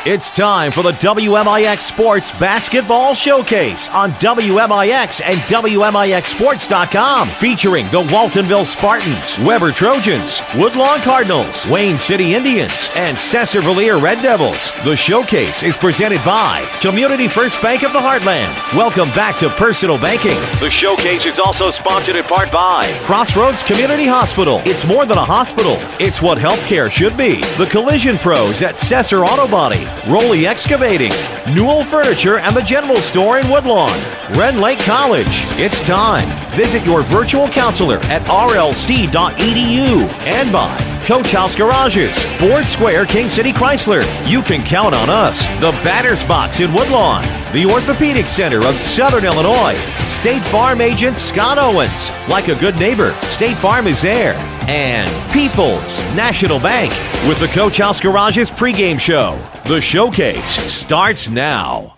It's time for the WMIX Sports Basketball Showcase on WMIX and WMIXSports.com, featuring the Waltonville Spartans, Weber Trojans, Woodlawn Cardinals, Wayne City Indians, and Sesser-Valier Red Devils. The showcase is presented by Community First Bank of the Heartland. Welcome back to Personal Banking. The showcase is also sponsored in part by Crossroads Community Hospital. It's more than a hospital. It's what healthcare should be. The Collision Pros at Sesser Auto Body, Roley Excavating, Newell Furniture and the General Store in Woodlawn, Red Lake College. It's time. Visit your virtual counselor at rlc.edu and by Coach House Garages, Ford Square, King City Chrysler. You can count on us. The Batter's Box in Woodlawn, the Orthopedic Center of Southern Illinois, State Farm agent Scott Owens. Like a good neighbor, State Farm is there. And People's National Bank with the Coach House Garages pregame show. The showcase starts now.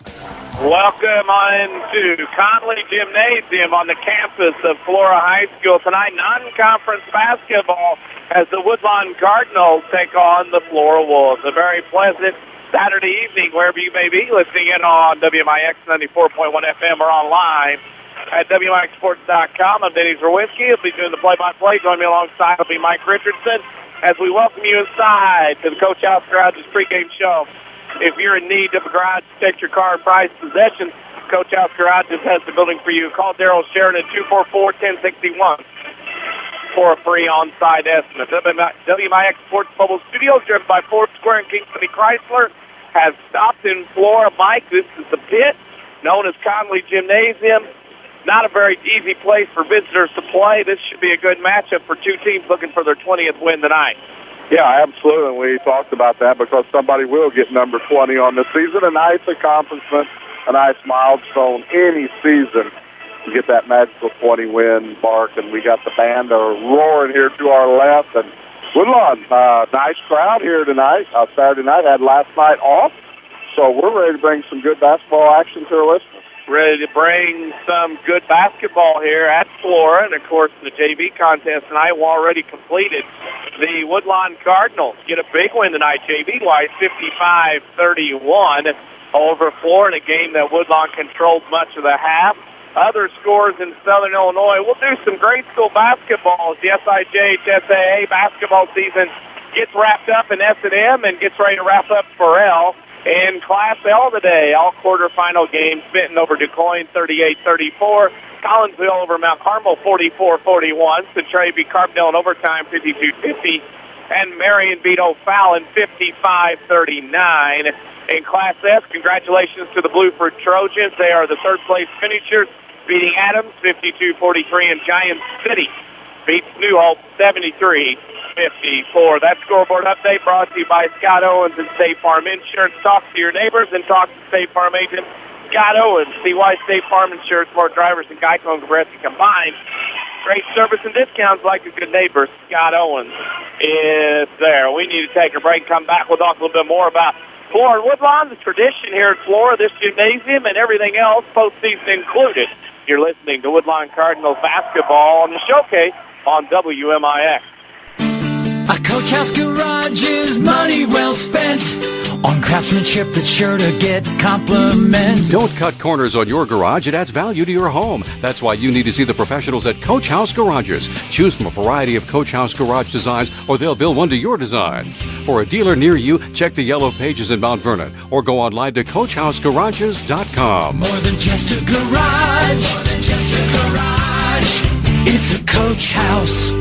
Welcome on to Conley Gymnasium on the campus of Flora High School tonight. Non-conference basketball as the Woodlawn Cardinals take on the Flora Wolves. A very pleasant Saturday evening wherever you may be listening in on WMIX 94.1 FM or online at WMIXSports.com. I'm Denny Czerwinski. I'll be doing the play-by-play. Join me alongside will be Mike Richardson as we welcome you inside to the Coach House Garage's pregame show. If you're in need of a garage to protect your car and prized possessions, Coach House Garages has the building for you. Call Daryl Sheridan at 244-1061 for a free on-site estimate. WMIX Sports Mobile Studios, driven by Ford Square and King City Chrysler, has stopped in Flora. Mike, this is the pit known as Conley Gymnasium. Not a very easy place for visitors to play. This should be a good matchup for two teams looking for their 20th win tonight. Yeah, absolutely. We talked about that because somebody will get number 20 on the season. A nice accomplishment, a nice milestone any season to get that magical 20-win mark. And we got the band roaring here to our left. And Woodlawn, nice crowd here tonight. Saturday night, had last night off. So we're ready to bring some good basketball action to our listeners. Ready to bring some good basketball here at Flora. And, of course, the JV contest tonight will already completed. The Woodlawn Cardinals get a big win tonight, JV-wise, 55-31 over Flora in a game that Woodlawn controlled much of the half. Other scores in Southern Illinois. We'll do some grade school basketball as the SIJ-HSAA basketball season gets wrapped up in S&M and gets ready to wrap up for L. In Class L today, all quarterfinal games, Benton over DuQuoin 38-34, Collinsville over Mount Carmel 44-41, Centralia beat Carbondale in overtime 52-50, and Marion beat O'Fallon 55-39. In Class S, congratulations to the Blueford Trojans. They are the third-place finishers, beating Adams 52-43, and Giant City beats New Hope 73-54. That scoreboard update brought to you by Scott Owens and State Farm Insurance. Talk to your neighbors and talk to State Farm agent Scott Owens. See why State Farm Insurance, more drivers and Geico and Progressive combined. Great service and discounts like a good neighbor. Scott Owens is there. We need to take a break and come back. We'll talk a little bit more about Flora and Woodlawn, the tradition here at Flora, this gymnasium, and everything else, postseason included. You're listening to Woodlawn Cardinals basketball on the showcase on WMIX. A Coach House Garage is money well spent on craftsmanship that's sure to get compliments. Don't cut corners on your garage. It adds value to your home. That's why you need to see the professionals at Coach House Garages. Choose from a variety of Coach House Garage designs, or they'll build one to your design. For a dealer near you, check the yellow pages in Mount Vernon, or go online to CoachHouseGarages.com. More than just a garage. More than just a garage. It's a Coach House.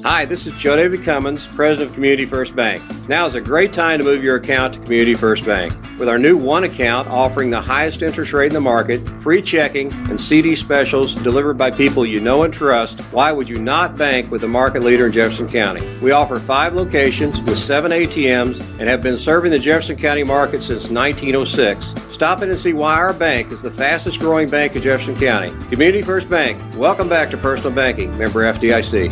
Hi, this is Joe David Cummins, President of Community First Bank. Now is a great time to move your account to Community First Bank. With our new One Account offering the highest interest rate in the market, free checking, and CD specials delivered by people you know and trust, why would you not bank with the market leader in Jefferson County? We offer 5 locations with 7 ATMs and have been serving the Jefferson County market since 1906. Stop in and see why our bank is the fastest growing bank in Jefferson County. Community First Bank. Welcome back to Personal Banking. Member FDIC.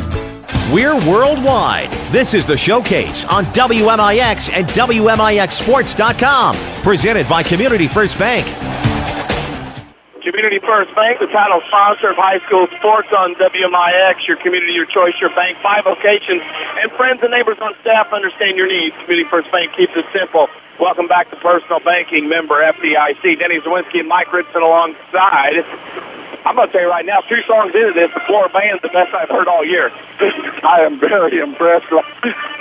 We're worldwide. This is the showcase on WMIX and WMIXSports.com. Presented by Community First Bank. Community First Bank, the title sponsor of high school sports on WMIX, your community, your choice, your bank. 5 locations, and friends and neighbors on staff understand your needs. Community First Bank keeps it simple. Welcome back to Personal Banking, member FDIC. Denny Czerwinski and Mike Richardson alongside. I'm going to tell you right now, 2 songs into this, the Flora band's the best I've heard all year. I am very impressed.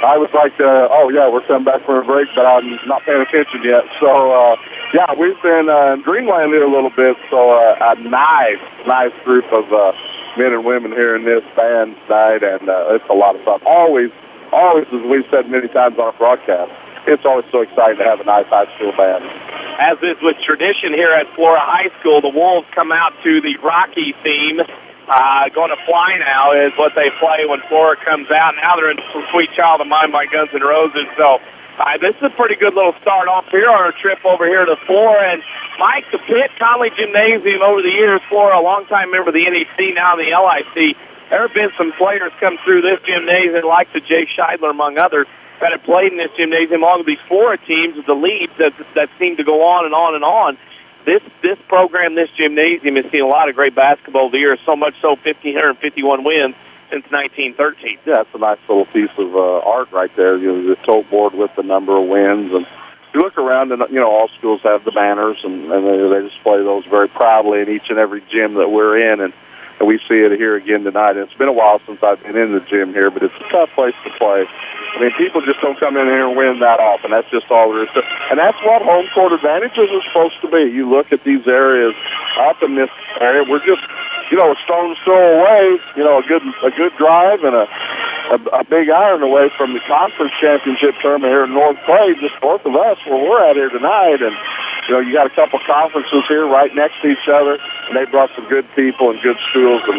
I was like, we're coming back from a break, but I'm not paying attention yet. So, we've been in Dreamland here a little bit, so a nice group of men and women here in this band tonight, and it's a lot of fun. Always, as we've said many times on our broadcast, it's always so exciting to have a nice high school band. As is with tradition here at Flora High School, the Wolves come out to the Rocky theme. Going to Fly Now is what they play when Flora comes out. Now they're in Sweet Child of Mine by Guns N' Roses. So this is a pretty good little start off here on our trip over here to Flora. And Mike, the Pitt Conley Gymnasium over the years, Flora, a longtime member of the NEC, now in the LIC. There have been some players come through this gymnasium, like the Jay Scheidler, among others, that have played in this gymnasium, along with these Flora teams, the leads that seem to go on and on and on. This program, this gymnasium, has seen a lot of great basketball the year, so much so 1,551 wins since 1913. Yeah, it's a nice little piece of art right there, the tote board with the number of wins. And you look around, and all schools have the banners, and they display those very proudly in each and every gym that we're in. And we see it here again tonight. And it's been a while since I've been in the gym here, but it's a tough place to play. I mean, people just don't come in here and win that often. That's just all there is to it. And that's what home court advantages are supposed to be. You look at these areas up in this area, we're just, a stone's throw away, a good drive and a big iron away from the conference championship tournament here in North Clay, just both of us where we're at here tonight. And, you got a couple conferences here right next to each other, and they brought some good people and good schools and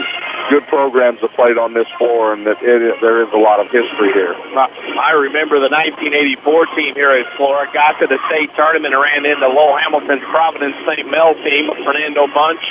good programs that played on this floor, and there is a lot of history here. I remember the 1984 team here at Flora got to the state tournament and ran into Lowell Hamilton's Providence St. Mel team, Fernando Bunch.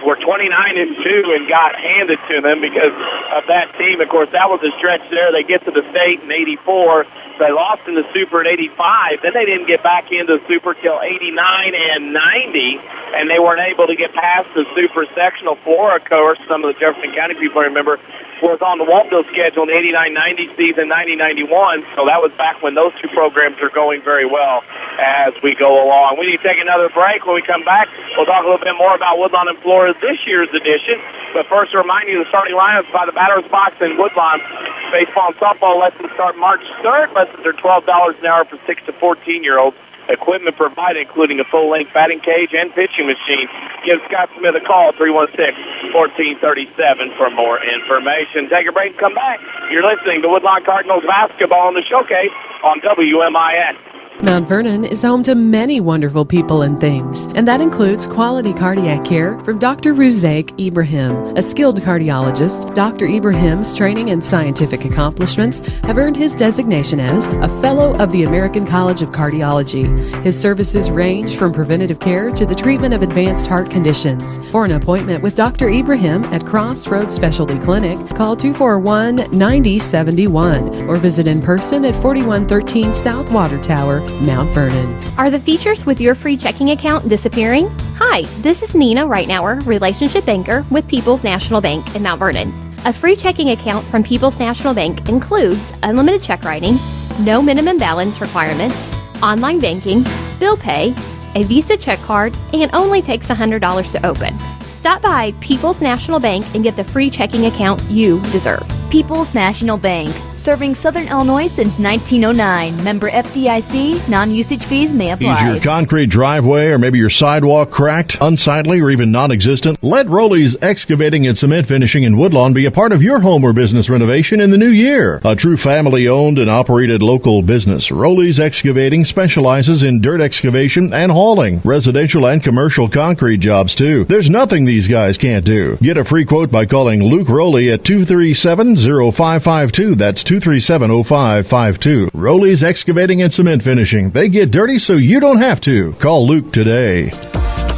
Were 29-2 and got handed to them because of that team. Of course, that was a stretch there. They get to the state in 84. They lost in the Super in 85. Then they didn't get back into the Super till 89 and 90, and they weren't able to get past the Super sectional. Flora, of course, some of the Jefferson County people remember, was on the Waltville schedule in the 89-90 season, 90-91. So that was back when those two programs are going very well as we go along. We need to take another break. When we come back, we'll talk a little bit more about Woodlawn and Flora this year's edition. But first, to remind you, the starting lineups by the Batter's Box in Woodlawn. Baseball and softball lessons start March 3rd. Lessons are $12 an hour for 6 to 14-year-olds. Equipment provided, including a full-length batting cage and pitching machine. Give Scott Smith a call, 316-1437 for more information. Take a break and come back. You're listening to Woodlawn Cardinals basketball on the Showcase on WMIX. Mount Vernon is home to many wonderful people and things, and that includes quality cardiac care from Dr. Ruzaik Ibrahim. A skilled cardiologist, Dr. Ibrahim's training and scientific accomplishments have earned his designation as a Fellow of the American College of Cardiology. His services range from preventative care to the treatment of advanced heart conditions. For an appointment with Dr. Ibrahim at Crossroads Specialty Clinic, call 241-9071 or visit in person at 4113 South Water Tower, Mount Vernon. Are the features with your free checking account disappearing? Hi, this is Nina Reitnauer, Relationship Banker with People's National Bank in Mount Vernon. A free checking account from People's National Bank includes unlimited check writing, no minimum balance requirements, online banking, bill pay, a Visa check card, and only takes $100 to open. Stop by People's National Bank and get the free checking account you deserve. People's National Bank, serving Southern Illinois since 1909. Member FDIC, non-usage fees may apply. Is your concrete driveway or maybe your sidewalk cracked, unsightly, or even non-existent? Let Rowley's Excavating and Cement Finishing in Woodlawn be a part of your home or business renovation in the new year. A true family-owned and operated local business, Rowley's Excavating specializes in dirt excavation and hauling, residential and commercial concrete jobs too. There's nothing these guys can't do. Get a free quote by calling Luke Rowley at 237-0552. That's 237-0552. Rowley's Excavating and Cement Finishing. They get dirty so you don't have to. Call Luke today.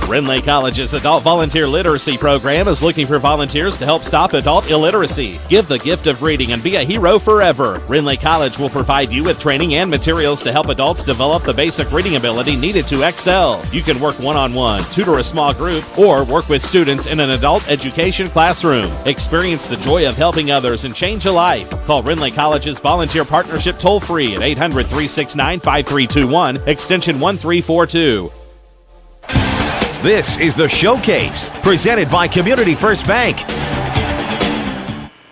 Rinley College's Adult Volunteer Literacy Program is looking for volunteers to help stop adult illiteracy. Give the gift of reading and be a hero forever. Rinley College will provide you with training and materials to help adults develop the basic reading ability needed to excel. You can work one-on-one, tutor a small group, or work with students in an adult education classroom. Experience the joy of helping others and change a life. Call Rinley College's Volunteer Partnership toll-free at 800-369-5321, extension 1342. This is the Showcase, presented by Community First Bank.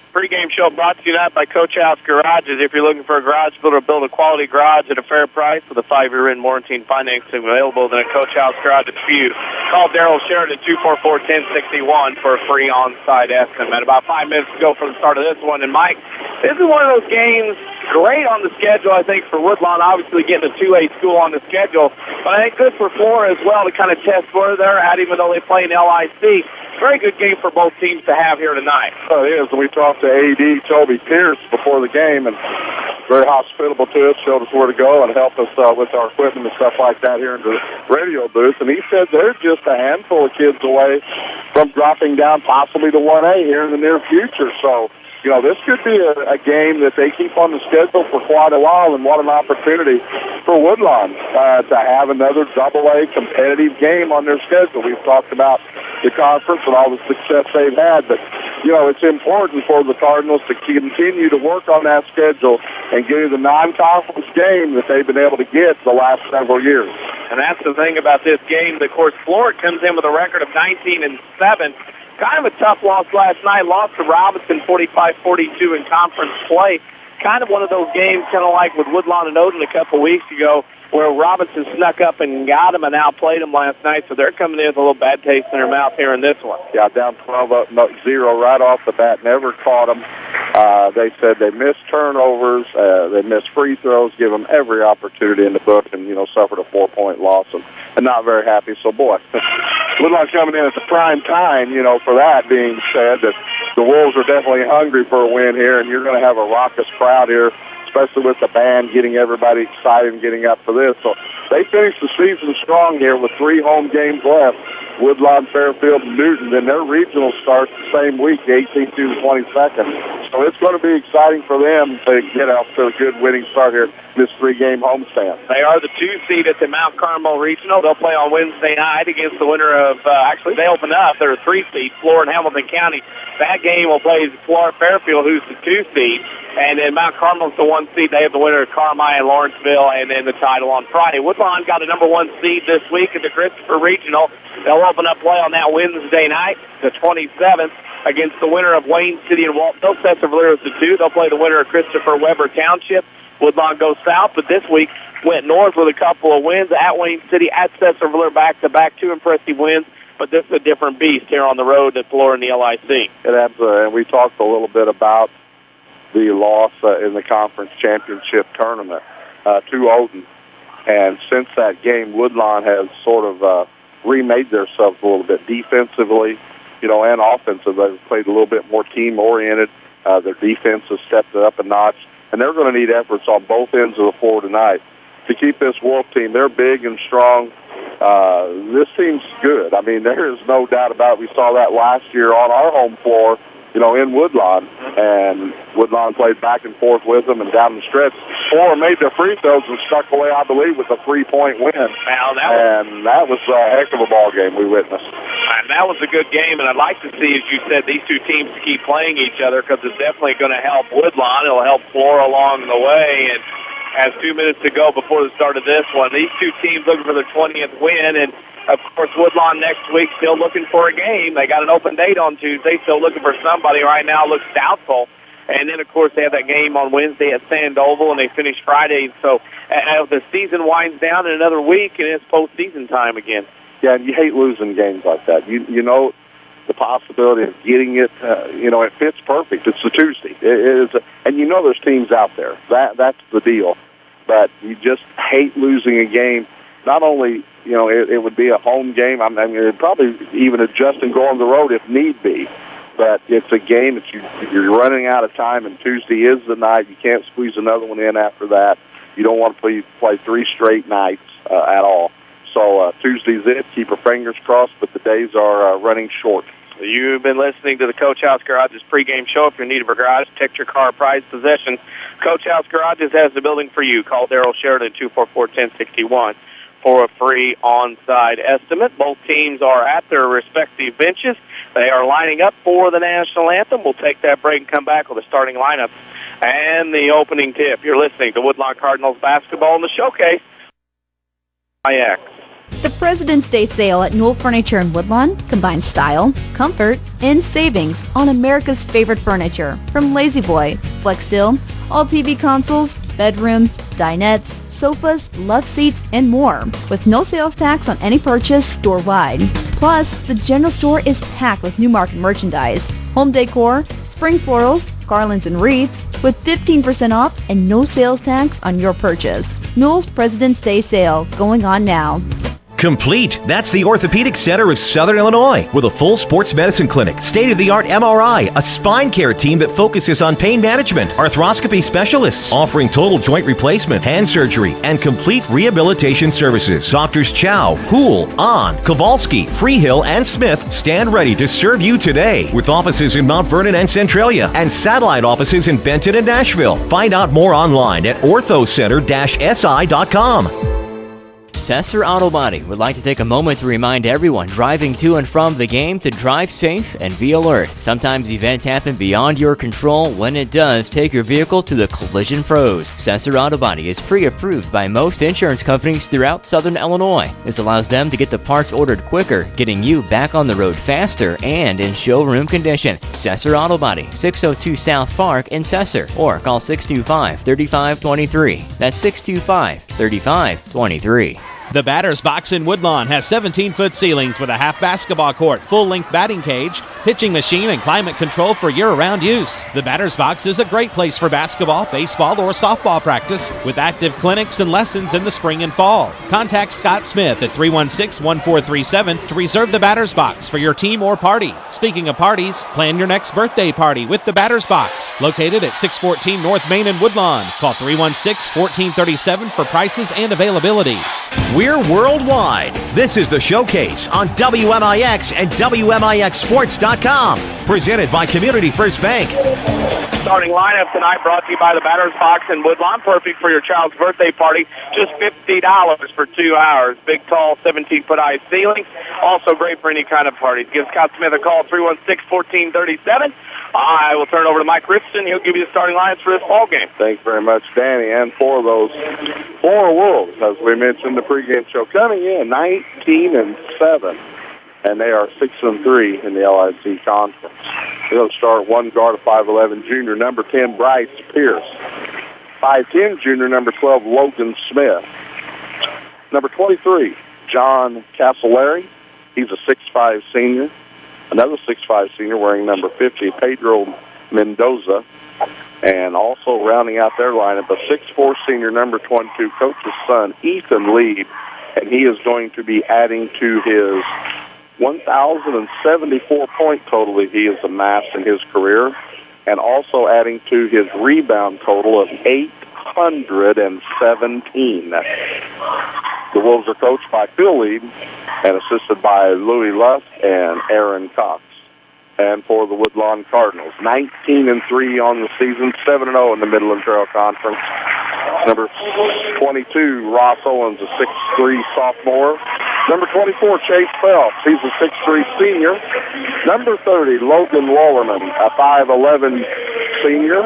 Pre-game show brought to you tonight by Coach House Garages. If you're looking for a garage builder, build a quality garage at a fair price with a 5-year written warranty and financing available, then a Coach House Garage is for you. Call Daryl Sheridan 244-1061 for a free on-site estimate. About 5 minutes to go for the start of this one. And Mike, this is one of those games great on the schedule, I think, for Woodlawn, obviously getting a 2A school on the schedule, but I think good for Flora as well to kind of test where they're at, even though they play in LIC. Very good game for both teams to have here tonight. Oh, it is. We talked to A.D. Toby Pierce before the game, and very hospitable to us, showed us where to go, and helped us with our equipment and stuff like that here in the radio booth. And he said they're just a handful of kids away from dropping down possibly to 1A here in the near future. So, you know, this could be a game that they keep on the schedule for quite a while, and what an opportunity for Woodlawn to have another AA competitive game on their schedule. We've talked about the conference and all the success they've had, but, you know, it's important for the Cardinals to continue to work on that schedule and get the non-conference game that they've been able to get the last several years. And that's the thing about this game. Of course, Flora comes in with a record of 19-7. Kind of a tough loss last night. Lost to Robinson 45-42 in conference play. Kind of one of those games, kind of like with Woodlawn and Odin a couple weeks ago, where Robinson snuck up and got them and outplayed them last night. So they're coming in with a little bad taste in their mouth here in this one. Yeah, down 12-0 right off the bat. Never caught them. They said they missed turnovers, they missed free throws, give them every opportunity in the book, and, you know, suffered a 4-point loss and not very happy. So, boy, Woodlawn coming in at the prime time, you know, for that being said, that the Wolves are definitely hungry for a win here, and you're going to have a raucous crowd here, especially with the band getting everybody excited and getting up for this. So they finished the season strong here with 3 home games left. Woodlawn, Fairfield, and Newton, and their regional starts the same week, the 18th through the 22nd. So it's going to be exciting for them to get out to a good winning start here in this 3-game homestand. They are the 2 seed at the Mount Carmel Regional. They'll play on Wednesday night against the winner of, actually they open up, they're a 3 seed, Flora and Hamilton County. That game will play Flora Fairfield, who's the 2 seed. And then Mount Carmel's the 1 seed. They have the winner of Carmi and Lawrenceville, and then the title on Friday. Woodlawn got a number 1 seed this week at the Christopher Regional. They'll open up play on that Wednesday night, the 27th, against the winner of Wayne City and Waltville. Sesser-Valier is the 2. They'll play the winner of Christopher Weber Township. Woodlawn goes south, but this week went north with a couple of wins at Wayne City, at Sesser-Valier, back-to-back, 2 impressive wins. But this is a different beast here on the road at Flora and the LIC. And we talked a little bit about the loss in the conference championship tournament to Odin. And since that game, Woodlawn has sort of remade themselves a little bit defensively, you know, and offensively. They've played a little bit more team-oriented. Their defense has stepped it up a notch. And they're going to need efforts on both ends of the floor tonight to keep this Wolf team. They're big and strong. This team's good. I mean, there is no doubt about it. We saw that last year on our home floor, you know, in Woodlawn, and Woodlawn played back and forth with them and down the stretch. Flora made their free throws and stuck away, I believe, with a 3-point win. That was a heck of a ball game we witnessed. And that was a good game, and I'd like to see, as you said, these 2 teams keep playing each other, because it's definitely going to help Woodlawn. It'll help Flora along the way, and has 2 minutes to go before the start of this one. These 2 teams looking for their 20th win, and of course, Woodlawn next week still looking for a game. They got an open date on Tuesday, still looking for somebody. Right now looks doubtful. And then, of course, they have that game on Wednesday at Sandoval, and they finish Friday. So as the season winds down in another week, and it's postseason time again. Yeah, and you hate losing games like that. You know the possibility of getting it, you know, it fits perfect. It's a Tuesday. It is, and you know there's teams out there. That's the deal. But you just hate losing a game. Not only, you know, it would be a home game. I mean, it'd probably even adjust and go on the road if need be. But it's a game that you're running out of time, and Tuesday is the night. You can't squeeze another one in after that. You don't want to play 3 straight nights at all. So Tuesday's it. Keep our fingers crossed, but the days are running short. You've been listening to the Coach House Garage's pregame show. If you're in need of a garage, protect your car, prized possession, Coach House Garages has the building for you. Call Daryl Sheridan, 244-1061, for a free on-side estimate. Both teams are at their respective benches. They are lining up for the national anthem. We'll take that break and come back with the starting lineup and the opening tip. You're listening to Woodlawn Cardinals basketball in the showcase. WMIX. The President's Day sale at Newell Furniture in Woodlawn combines style, comfort, and savings on America's favorite furniture, from Lazy Boy, FlexSteel, all TV consoles, bedrooms, dinettes, sofas, love seats, and more, with no sales tax on any purchase store-wide. Plus, the general store is packed with new market merchandise, home decor, spring florals, garlands and wreaths, with 15% off and no sales tax on your purchase. Newell's President's Day sale going on now. Complete. That's the Orthopedic Center of Southern Illinois, with a full sports medicine clinic, state-of-the-art MRI, a spine care team that focuses on pain management, arthroscopy specialists offering total joint replacement, hand surgery, and complete rehabilitation services. Doctors Chow, Houle, Ahn, Kowalski, Freehill, and Smith stand ready to serve you today, with offices in Mount Vernon and Centralia and satellite offices in Benton and Nashville. Find out more online at orthocenter-si.com. Sesser Auto Body would like to take a moment to remind everyone driving to and from the game to drive safe and be alert. Sometimes events happen beyond your control. When it does, take your vehicle to the Collision Pros. Sesser Auto Body is pre-approved by most insurance companies throughout Southern Illinois. This allows them to get the parts ordered quicker, getting you back on the road faster and in showroom condition. Sesser Auto Body, 602 South Park in Sesser, or call 625-3523. That's 625-3523. The Batter's Box in Woodlawn has 17-foot ceilings with a half basketball court, full-length batting cage, pitching machine, and climate control for year-round use. The Batter's Box is a great place for basketball, baseball, or softball practice, with active clinics and lessons in the spring and fall. Contact Scott Smith at 316-1437 to reserve the Batter's Box for your team or party. Speaking of parties, plan your next birthday party with the Batter's Box, located at 614 North Main in Woodlawn. Call 316-1437 for prices and availability. We're worldwide. This is the Showcase on WMIX and WMIXsports.com. Presented by Community First Bank. Starting lineup tonight brought to you by the Batter's Box in Woodlawn. Perfect for your child's birthday party. Just $50 for 2 hours. Big, tall, 17-foot high ceilings. Also great for any kind of parties. Give Scott Smith a call, 316-1437. I will turn it over to Mike Richardson. He'll give you the starting lines for this ball game. Thanks very much, Danny. And for those Flora Wolves, as we mentioned in the pregame show, coming in 19-7, and they are 6-3 in the LIC conference. They'll start one guard, a 5'11" junior, number 10, Bryce Pierce. 5'10" junior, number 12, Logan Smith. Number 23, John Castellari. He's a 6'5" senior. Another 6'5" senior wearing number 50, Pedro Mendoza. And also rounding out their lineup, a 6'4" senior, number 22, coach's son, Ethan Lee. And he is going to be adding to his 1,074-point total that he has amassed in his career, and also adding to his rebound total of 817. The Wolves are coached by Phil Lead and assisted by Louis Lusk and Aaron Cox. And for the Woodlawn Cardinals, 19-3 on the season, 7-0 in the Midland Trail Conference. Number 22, Ross Owens, a 6'3" sophomore. Number 24, Chase Phelps. He's a 6'3" senior. Number 30, Logan Wallerman, a 5'11" senior.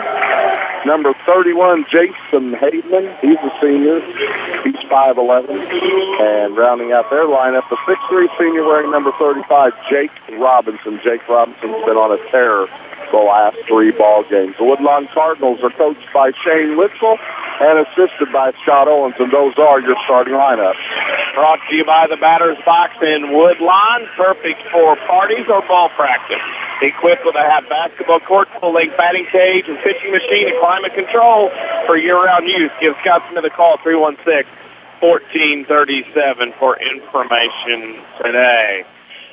Number 31, Jason Haidman. He's a senior. He's 5'11". And rounding out their lineup, the 6'3" senior wearing number 35, Jake Robinson. Jake Robinson's been on a tear the last 3 ball games. The Woodlawn Cardinals are coached by Shane Witzel and assisted by Scott Owens, and those are your starting lineups. Brought to you by the Batter's Box in Woodlawn. Perfect for parties or ball practice. Equipped with a half basketball court, full-length batting cage, and pitching machine and climate control for year-round use. Give Scott Smith a call, 316-1437 for information today.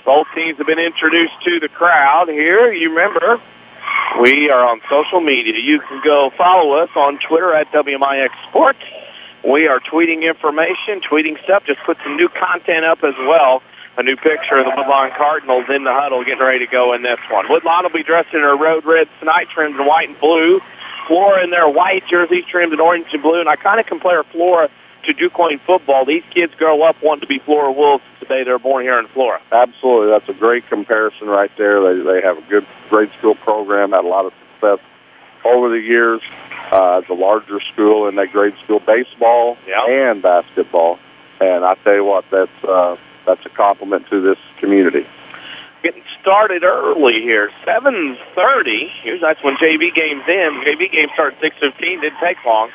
Both teams have been introduced to the crowd here. You remember, we are on social media. You can go follow us on Twitter at WMIX Sports. We are tweeting information, tweeting stuff. Just put some new content up as well. A new picture of the Woodlawn Cardinals in the huddle getting ready to go in this one. Woodlawn will be dressed in their road reds tonight, trimmed in white and blue. Flora in their white jerseys, trimmed in orange and blue. And I kind of compare Flora to DuQuoin football. These kids grow up wanting to be Flora Wolves today. They're born here in Flora. Absolutely. That's a great comparison right there. They have a good grade school program, had a lot of success over the years. It's a larger school in that grade school baseball and basketball. And I tell you what, that's a compliment to this community. Getting started early here, 7:30. Here's that's when JV game's in. JV game starts 6:15. Didn't take long.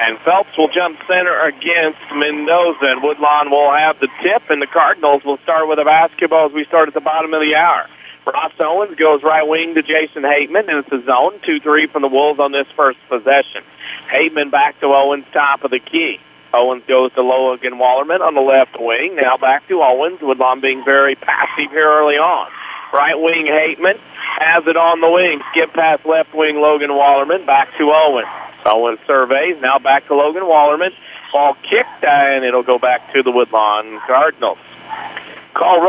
And Phelps will jump center against Mendoza, and Woodlawn will have the tip, and the Cardinals will start with a basketball as we start at the bottom of the hour. Ross Owens goes right wing to Jason Hateman, and it's a zone, 2-3 from the Wolves on this first possession. Hateman back to Owens, top of the key. Owens goes to Logan Wallerman on the left wing. Now back to Owens. Woodlawn being very passive here early on. Right wing Hateman has it on the wing. Skip past left wing Logan Wallerman. Back to Owens. Owens surveys. Now back to Logan Wallerman. Ball kicked, and it'll go back to the Woodlawn Cardinals. Call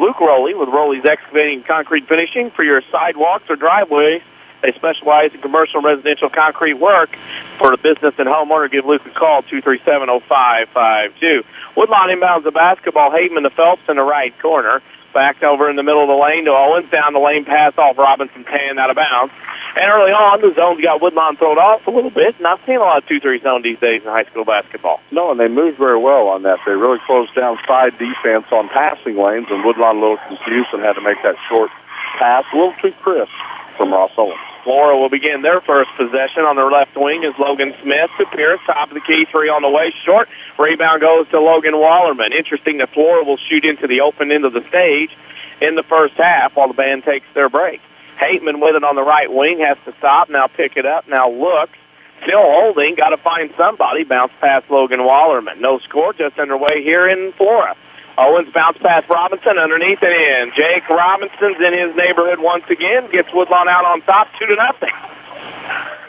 Luke Rowley with Rowley's Excavating Concrete Finishing for your sidewalks or driveways. They specialize in commercial and residential concrete work. For the business and homeowner, give Luke a call, 237-0552. Woodlawn inbounds the basketball. Hateman to Phelps in the right corner. Back over in the middle of the lane to Owens. Down the lane pass off Robinson, 10 out of bounds. And early on, the zone's got Woodlawn thrown off a little bit. Not seeing a lot of 2-3 zone these days in high school basketball. No, and they moved very well on that. They really closed down side defense on passing lanes, and Woodlawn a little confused and had to make that short pass a little too crisp from Ross Owens. Flora will begin their first possession on their left wing as Logan Smith to Pierce, top of the key, 3 on the way, short. Rebound goes to Logan Wallerman. Interesting that Flora will shoot into the open end of the stage in the first half while the band takes their break. Hateman with it on the right wing, has to stop, now pick it up, now looks. Still holding, got to find somebody. Bounce past Logan Wallerman. No score, just underway here in Flora. Owens bounce past Robinson, underneath and in. Jake Robinson's in his neighborhood once again, gets Woodlawn out on top, 2-0.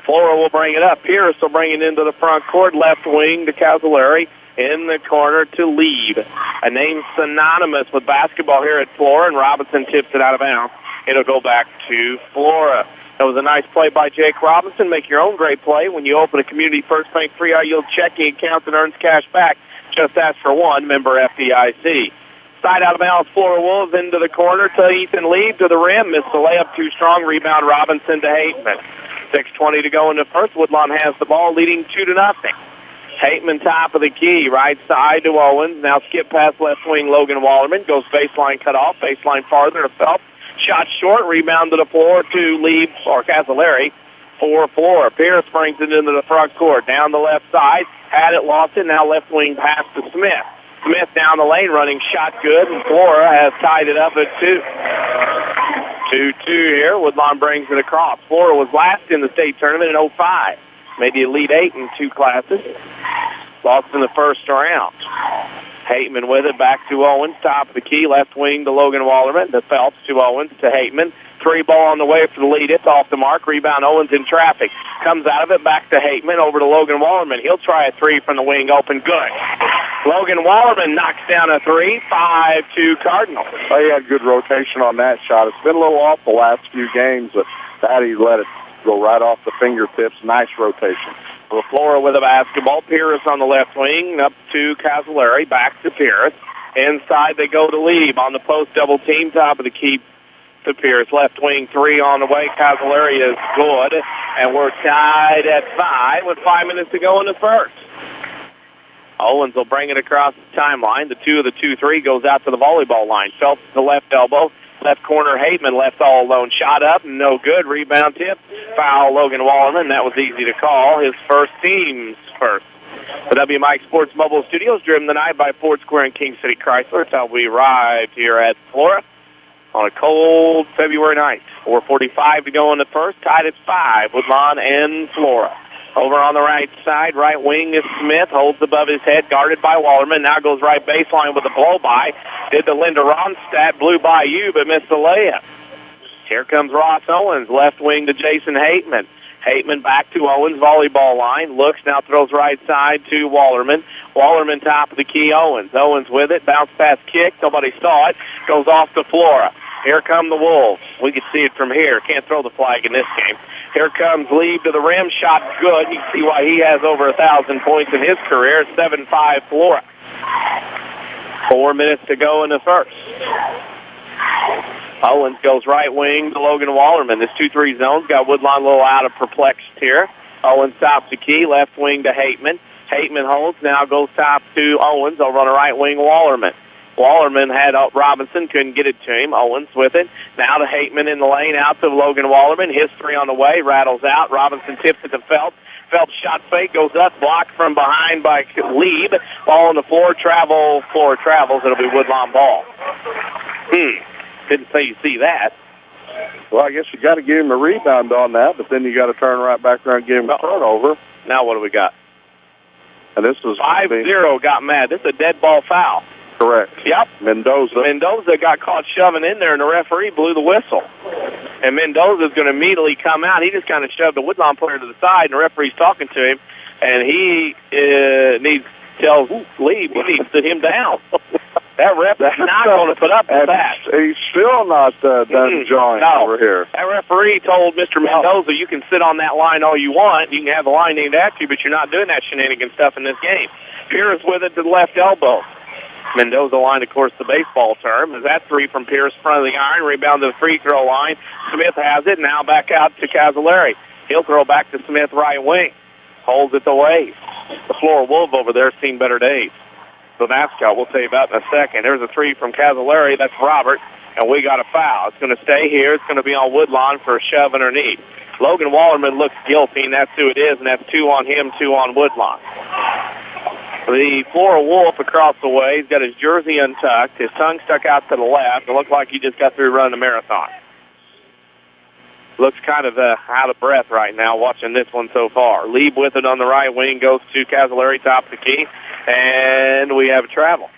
Flora will bring it up. Pierce will bring it into the front court, left wing to Cavallari. In the corner to Leib. A name synonymous with basketball here at Flora, and Robinson tips it out of bounds. It'll go back to Flora. That was a nice play by Jake Robinson. Make your own great play when you open a Community First Bank free high-yield checking account that earns cash back. Just ask for one, member FDIC. Side out of bounds, Flora Wolves into the corner to Ethan Leib to the rim. Missed the layup, too strong. Rebound Robinson to Hateman. 6:20 to go in the first. Woodlawn has the ball, leading 2-0. Hateman top of the key, right side to Owens. Now skip past left wing Logan Wallerman. Goes baseline cut off, baseline farther to Phelps. Shot short, rebound to the floor to Leib or Cavallari for Flora. Pierce brings it into the front court. Down the left side, had it, lost it. Now left wing pass to Smith. Smith down the lane, running shot good, and Flora has tied it up at 2. 2-2 here. Woodlawn brings it across. Flora was last in the state tournament in 05. Made the Elite 8 in 2 classes. Lost in the first round. Hateman with it, back to Owens, top of the key, left wing to Logan Wallerman, to Phelps, to Owens, to Hateman. 3 ball on the way for the lead. It's off the mark. Rebound Owens in traffic. Comes out of it, back to Hateman, over to Logan Wallerman. He'll try a 3 from the wing, open, good. Logan Wallerman knocks down a 3, 5-2 Cardinals. Well, he had good rotation on that shot. It's been a little off the last few games, but that he let it go right off the fingertips. Nice rotation. Flora with a basketball. Pierce on the left wing, up to Cavallari, back to Pierce. Inside they go to Leib on the post double team, top of the key to Pierce. Left wing 3 on the way. Cavallari is good, and we're tied at 5 with 5 minutes to go in the first. Owens will bring it across the timeline. The 2 of the 2-3 goes out to the volleyball line. Phelps to the left elbow. Left corner, Hateman left all alone. Shot up, no good. Rebound tip. Foul, Logan Wallerman. That was easy to call. His first, team's first. The WMIX Sports Mobile Studios, driven tonight by Ford Square and King City Chrysler. It's how we arrived here at Flora on a cold February night. 4:45 to go in the first. Tied at 5, Woodlawn and Flora. Over on the right side, right wing is Smith, holds above his head, guarded by Wallerman. Now goes right baseline with a blow-by. Did the Linda Ronstadt, blew by you, but missed the layup. Here comes Ross Owens, left wing to Jason Hateman. Hateman back to Owens, volleyball line. Looks, now throws right side to Wallerman. Wallerman top of the key, Owens. Owens with it. Bounce pass kick. Nobody saw it. Goes off to Flora. Here come the Wolves. We can see it from here. Can't throw the flag in this game. Here comes Lieb to the rim. Shot good. You can see why he has over 1,000 points in his career. 7-5 Flora. 4 minutes to go in the first. Owens goes right wing to Logan Wallerman. This 2-3 zone's got Woodlawn a little out of perplexed here. Owens stops the key, left wing to Hateman. Hateman holds, now goes top to Owens over on the right wing, Wallerman. Wallerman had Robinson, couldn't get it to him. Owens with it. Now to Hateman in the lane, out to Logan Wallerman. His three on the way, rattles out. Robinson tips it to Phelps. Phelps shot fake, goes up, blocked from behind by Lieb. Ball on the floor, Flora travels. It'll be Woodlawn ball. Didn't say you see that. Well, I guess you got to give him a rebound on that, but then you got to turn right back around and give him a turnover. Now what do we got? And this was 5-0 got mad. This is a dead ball foul. Correct. Yep. Mendoza got caught shoving in there, and the referee blew the whistle. And Mendoza's going to immediately come out. He just kind of shoved the Woodlawn player to the side, and the referee's talking to him, and he tells Lieb he needs to sit him down. That ref is not going to put up with that. He's still not done jawing over here. That referee told Mr. Mendoza, you can sit on that line all you want. You can have the line named after you, but you're not doing that shenanigan stuff in this game. Pierce with it to the left elbow. Mendoza line, of course, the baseball term. Is that three from Pierce, front of the iron, rebound to the free throw line. Smith has it, now back out to Cavallari. He'll throw back to Smith, right wing. Holds it the way. The Flora Wolf over there has seen better days. The mascot we'll tell you about in a second. There's a three from Cavallari. That's Robert, and we got a foul. It's going to stay here. It's going to be on Woodlawn for a shove underneath. Logan Wallerman looks guilty, and that's who it is, and that's 2 on him, 2 on Woodlawn. The Flora Wolf across the way, he's got his jersey untucked, his tongue stuck out to the left. It looks like he just got through running a marathon. Looks kind of out of breath right now watching this one so far. Lieb with it on the right wing, goes to Cavallari, top of the key, and we have a travel.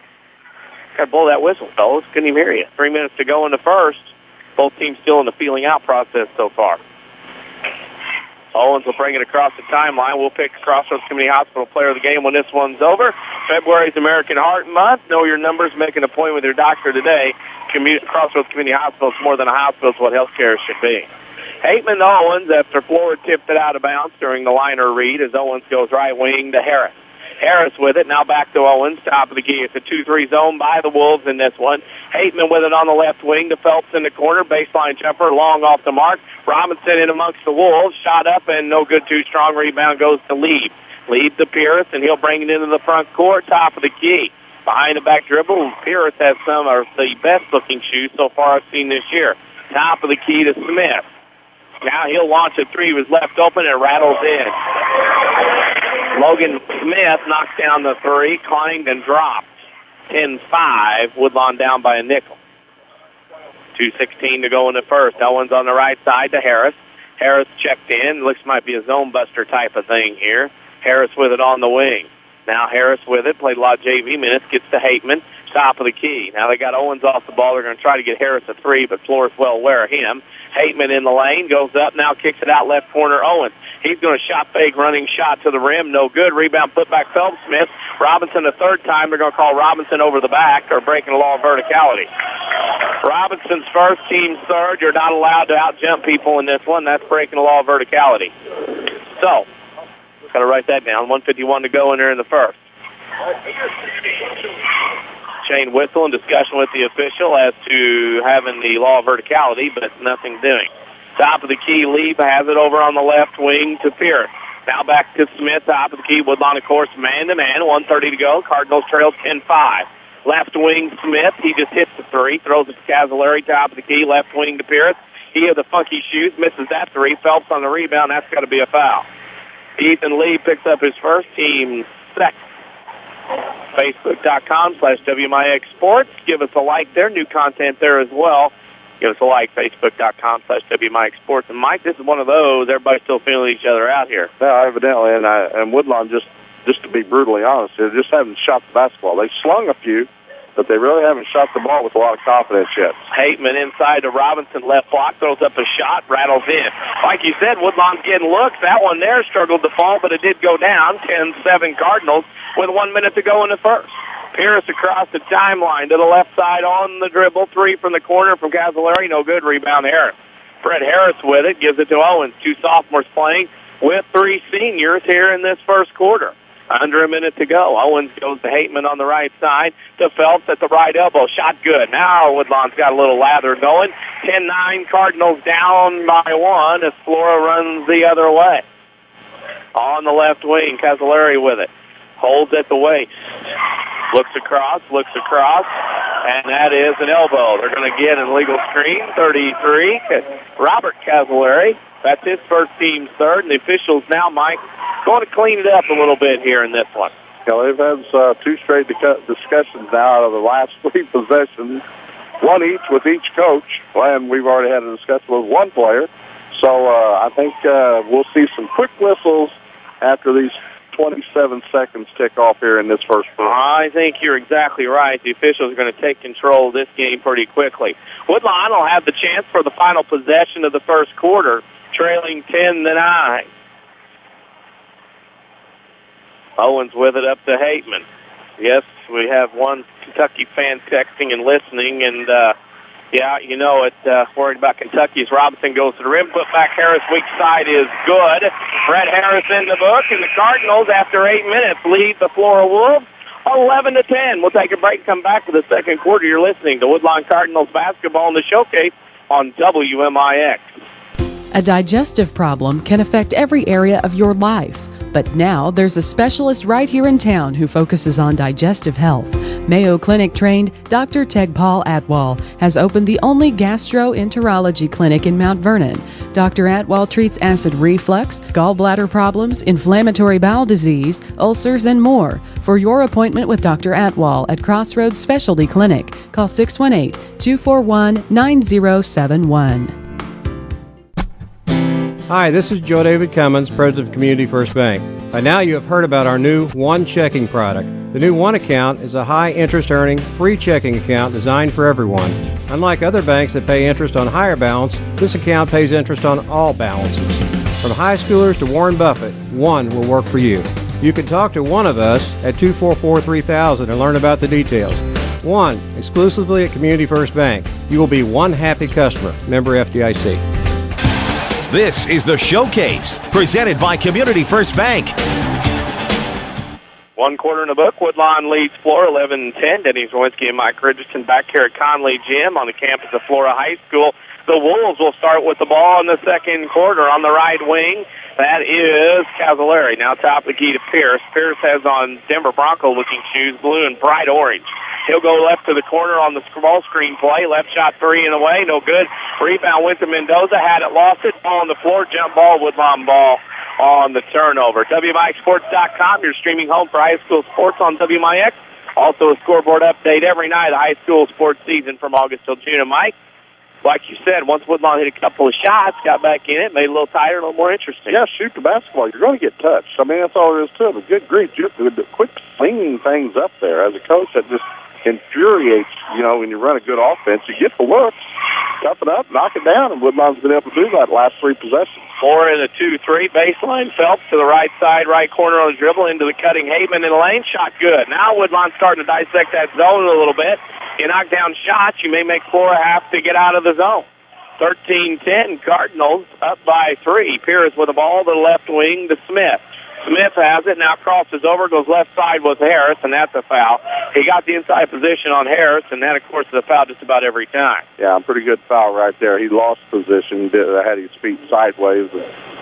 Got to blow that whistle, fellas. Couldn't even hear you. 3 minutes to go in the first. Both teams still in the feeling out process so far. Owens will bring it across the timeline. We'll pick Crossroads Community Hospital player of the game when this one's over. February's American Heart Month. Know your numbers. Make an appointment with your doctor today. Crossroads Community Hospital is more than a hospital. It's what healthcare should be. Hateman Owens, after Flora tipped it out of bounds during the liner read, as Owens goes right wing to Harris. Harris with it, now back to Owens, top of the key. It's a 2-3 zone by the Wolves in this one. Hateman with it on the left wing to Phelps in the corner, baseline jumper, long off the mark. Robinson in amongst the Wolves, shot up and no good, too strong. Rebound goes to Lieb. Lieb to Pierce, and he'll bring it into the front court, top of the key. Behind the back dribble, Pierce has some of the best-looking shoes so far I've seen this year. Top of the key to Smith. Now he'll launch a three. He was left open and rattles in. Logan Smith knocks down the three, climbed and dropped. 10-5, Woodlawn down by a nickel. 2:16 to go in the first. Owens on the right side to Harris. Harris checked in. Looks might be a zone buster type of thing here. Harris with it on the wing. Now Harris with it. Played a lot of JV minutes. Gets to Hateman. Top of the key. Now they got Owens off the ball. They're going to try to get Harris a three, but Flora's well aware of him. Hateman in the lane. Goes up. Now kicks it out left corner. Owens. He's going to shot fake, running shot to the rim. No good. Rebound put back Phelps Smith. Robinson the third time. They're going to call Robinson over the back or breaking the law of verticality. Robinson's first, team third. You're not allowed to out-jump people in this one. That's breaking the law of verticality. So, got to write that down. 1:51 to go in there in the first. Chain whistle and discussion with the official as to having the law of verticality, but nothing doing. Top of the key, Lieb has it over on the left wing to Pierce. Now back to Smith, top of the key. Woodlawn, of course, man-to-man. 1:30 to go. Cardinals trail 10-5. Left wing, Smith. He just hits the three. Throws it to Cavallari, top of the key. Left wing to Pierce. He has the funky shoes. Misses that three. Phelps on the rebound. That's got to be a foul. Ethan Lee picks up his first, team second. Facebook.com/WMIX Sports. Give us a like there. New content there as well. Give us a like, Facebook.com/WMIX Sports. And Mike, this is one of those. Everybody's still feeling each other out here. Yeah, evidently. And Woodlawn, just to be brutally honest, they just haven't shot the basketball. They slung a few. but they really haven't shot the ball with a lot of confidence yet. Hateman inside to Robinson, left block, throws up a shot, rattles in. Like you said, Woodlawn's getting looks. That one there struggled to fall, but it did go down. 10-7 Cardinals with 1 minute to go in the first. Pierce across the timeline to the left side on the dribble. 3 from the corner from Cavallari. No good. Rebound Harris. Fred Harris with it. Gives it to Owens. 2 sophomores playing with 3 seniors here in this first quarter. Under a minute to go. Owens goes to Hateman on the right side to Phelps at the right elbow. Shot good. Now Woodlawn's got a little lather going. 10-9 Cardinals down by 1 as Flora runs the other way. On the left wing, Cavallari with it. Holds at the waist. Looks across, and that is an elbow. They're going to get an illegal screen. 33. Robert Cavallari. That's his first team's third, and the officials now, Mike, going to clean it up a little bit here in this one. Yeah, they've had 2 straight discussions now out of the last 3 possessions, 1 each with each coach, and we've already had a discussion with 1 player. So I think we'll see some quick whistles after these 27 seconds tick off here in this first quarter. I think you're exactly right. The officials are going to take control of this game pretty quickly. Woodlawn will have the chance for the final possession of the first quarter, trailing 10-9. Owens with it up to Hateman. Yes, we have one Kentucky fan texting and listening, and yeah, you know it. Worried about Kentucky as Robinson goes to the rim. Put back Harris, weak side is good. Fred Harris in the book, and the Cardinals, after 8 minutes, lead the Flora Wolves 11-10. We'll take a break and come back for the second quarter. You're listening to Woodlawn Cardinals basketball in the showcase on WMIX. A digestive problem can affect every area of your life. But now there's a specialist right here in town who focuses on digestive health. Mayo Clinic trained Dr. Tegpal Atwal has opened the only gastroenterology clinic in Mount Vernon. Dr. Atwal treats acid reflux, gallbladder problems, inflammatory bowel disease, ulcers, and more. For your appointment with Dr. Atwal at Crossroads Specialty Clinic, call 618-241-9071. Hi, this is Joe David Cummins, President of Community First Bank. By now you have heard about our new One Checking product. The new One Account is a high interest earning, free checking account designed for everyone. Unlike other banks that pay interest on higher balance, this account pays interest on all balances. From high schoolers to Warren Buffett, One will work for you. You can talk to one of us at 244-3000 and learn about the details. One, exclusively at Community First Bank. You will be one happy customer. Member FDIC. This is the Showcase, presented by Community First Bank. 1 quarter in the book. Woodlawn leads Flora 11-10. Denny Czerwinski and Mike Richardson back here at Conley Gym on the campus of Flora High School. The Wolves will start with the ball in the second quarter on the right wing. That is Cavallari. Now top of the key to Pierce. Pierce has on Denver Bronco-looking shoes, blue and bright orange. He'll go left to the corner on the ball screen play. Left shot 3 and away. No good. Rebound went to Mendoza. Had it, lost it. Ball on the floor. Jump ball. Woodlawn ball on the turnover. WMIXsports.com, your streaming home for high school sports on WMIX. Also a scoreboard update every night of high school sports season from August till June. And Mike, like you said, once Woodlawn hit a couple of shots, got back in it, made it a little tighter, a little more interesting. Yeah, shoot the basketball. You're going to get touched. I mean, that's all there is to it. But good grief, just quit slinging things up there. As a coach, that just infuriates, you know, when you run a good offense. You get the looks, toughen up, knock it down, and Woodlawn's been able to do that last 3 possessions. 4 in the 2-3 baseline. Phelps to the right side, right corner on the dribble, into the cutting Hateman in the lane. Shot good. Now Woodlawn's starting to dissect that zone a little bit. You knock down shots, you may make Flora have to get out of the zone. 13-10, Cardinals up by 3. Pierce with the ball to the left wing to Smith. Smith has it, now crosses over, goes left side with Harris, and that's a foul. He got the inside position on Harris, and that, of course, is a foul just about every time. Yeah, a pretty good foul right there. He lost position, had his feet sideways.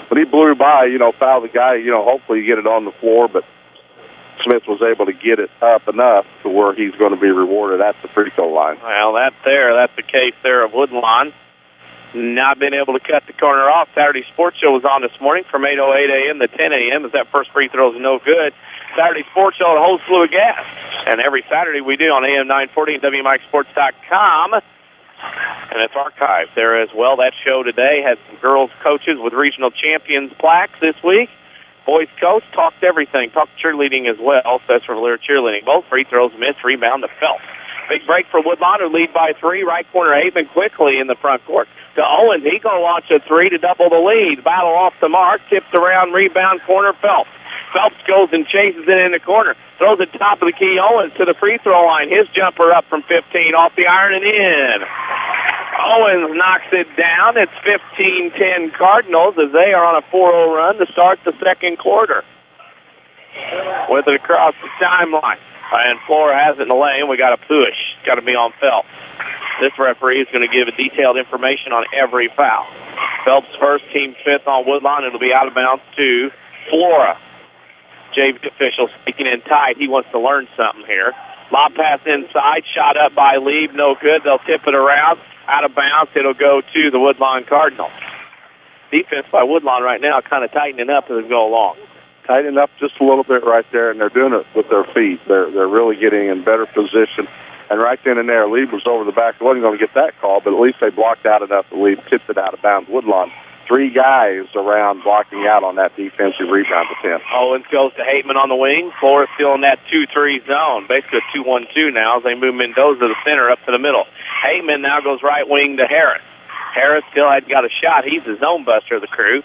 But he blew by, you know, fouled the guy. You know, hopefully you get it on the floor, but Smith was able to get it up enough to where he's going to be rewarded at the free throw line. Well, that's the case there of Woodlawn. Not been able to cut the corner off. Saturday Sports Show was on this morning from 8:08 a.m. to 10 a.m. as that first free throw is no good. Saturday Sports Show, a whole slew of guests. And every Saturday we do on AM 940 and WMIXsports.com. And it's archived there as well. That show today had some girls coaches with regional champions plaques this week. Boys coach talked everything, talked cheerleading as well. Sesser-Valier cheerleading. Both free throws missed, rebound to Phelps. Big break for Woodlawn, who lead by 3. Right corner, Hateman quickly in the front court to Owens. He going to launch a 3 to double the lead. Battle off the mark, tips around, rebound corner, Phelps. Phelps goes and chases it in the corner. Throws it top of the key. Owens to the free throw line. His jumper up from 15, off the iron and in. Owens knocks it down. It's 15-10 Cardinals as they are on a 4-0 run to start the second quarter. With it across the timeline. And Flora has it in the lane. We got a push. Got to be on Phelps. This referee is going to give detailed information on every foul. Phelps first, team fifth on Woodlawn. It'll be out of bounds to Flora. JV official speaking in tight. He wants to learn something here. Lob pass inside. Shot up by Lieb. No good. They'll tip it around. Out of bounds. It'll go to the Woodlawn Cardinals. Defense by Woodlawn right now kind of tightening up as they go along. Tightening up just a little bit right there, and they're doing it with their feet. They're really getting in better position. And right then and there, Lieb was over the back. Wasn't going to get that call, but at least they blocked out enough that Lieb tipped it out of bounds. Woodlawn, 3 guys around blocking out on that defensive rebound attempt. Owens goes to Hateman on the wing. Flora still in that 2-3 zone. Basically a 2-1-2 now as they move Mendoza to the center up to the middle. Hateman now goes right wing to Harris. Harris still hadn't got a shot. He's the zone buster of the crew.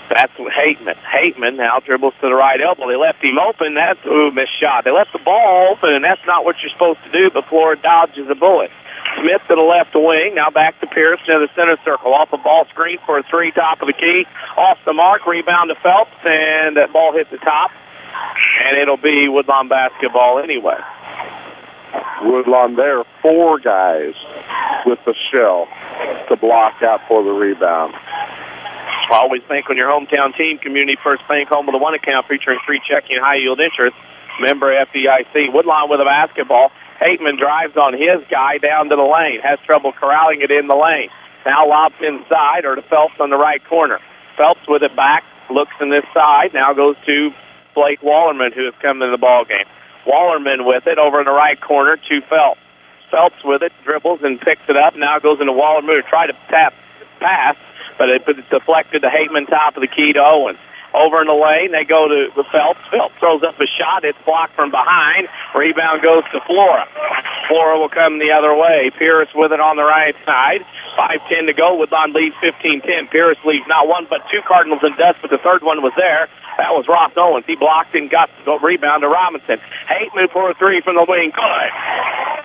That's Hateman. Hateman now dribbles to the right elbow. They left him open. That's missed shot. They left the ball open, and that's not what you're supposed to do, but Flora dodges a bullet. Smith to the left wing. Now back to Pierce near the center circle. Off a ball screen for a 3, top of the key. Off the mark. Rebound to Phelps, and that ball hit the top. And it'll be Woodlawn basketball anyway. Woodlawn there, 4 guys with the shell to block out for the rebound. Always think on your hometown team, Community First Bank, home of the one account featuring free checking and high-yield interest. Member FDIC. Woodlawn with a basketball. Hateman drives on his guy down to the lane. Has trouble corralling it in the lane. Now lobs inside or to Phelps on the right corner. Phelps with it back. Looks in this side. Now goes to Blake Wallerman, who has come into the ballgame. Wallerman with it over in the right corner to Phelps. Phelps with it. Dribbles and picks it up. Now goes into Wallerman to try to pass. But it deflected to Hateman, top of the key to Owens. Over in the lane, they go to the Phelps. Phelps throws up a shot. It's blocked from behind. Rebound goes to Flora. Flora will come the other way. Pierce with it on the right side. 5:10 to go. Woodlawn leads 15-10. Pierce leaves not one but 2 Cardinals in dust, but the third one was there. That was Ross Owens. He blocked and got the rebound to Robinson. Hateman for a 3 from the wing. Good.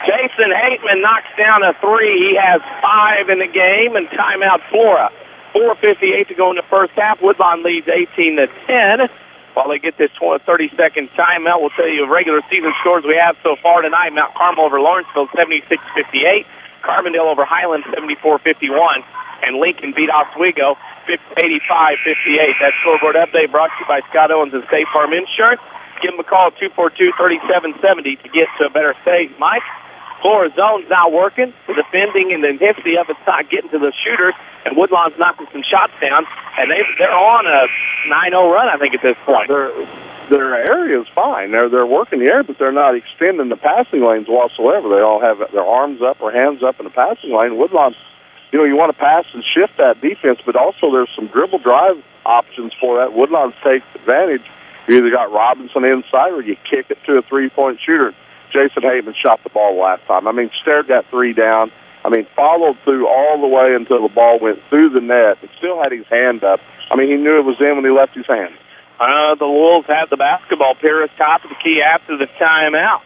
Jason Hateman knocks down a 3. He has 5 in the game, and timeout Flora. 4:58 to go in the first half. Woodlawn leads 18-10. While they get this 30-second timeout, we'll tell you regular season scores we have so far tonight. Mount Carmel over Lawrenceville, 76-58. Carbondale over Highland, 74-51. And Lincoln beat Oswego, 85-58. That scoreboard update brought to you by Scott Owens and State Farm Insurance. Give them a call at 242-3770 to get to a better stage. Mike, Flora zone's not working. The defending and the intensity of it's not getting to the shooters, and Woodlawn's knocking some shots down, and they're on a 9-0 run, I think, at this point. Their area is fine. They're working the air, but they're not extending the passing lanes whatsoever. They all have their arms up or hands up in the passing lane. Woodlawn, you want to pass and shift that defense, but also there's some dribble drive options for that. Woodlawn takes advantage. You either got Robinson inside or you kick it to a 3-point shooter. Jason Hateman shot the ball last time. Stared that 3 down. Followed through all the way until the ball went through the net and still had his hand up. He knew it was in when he left his hand. The Wolves have the basketball. Pierce top of the key after the timeout.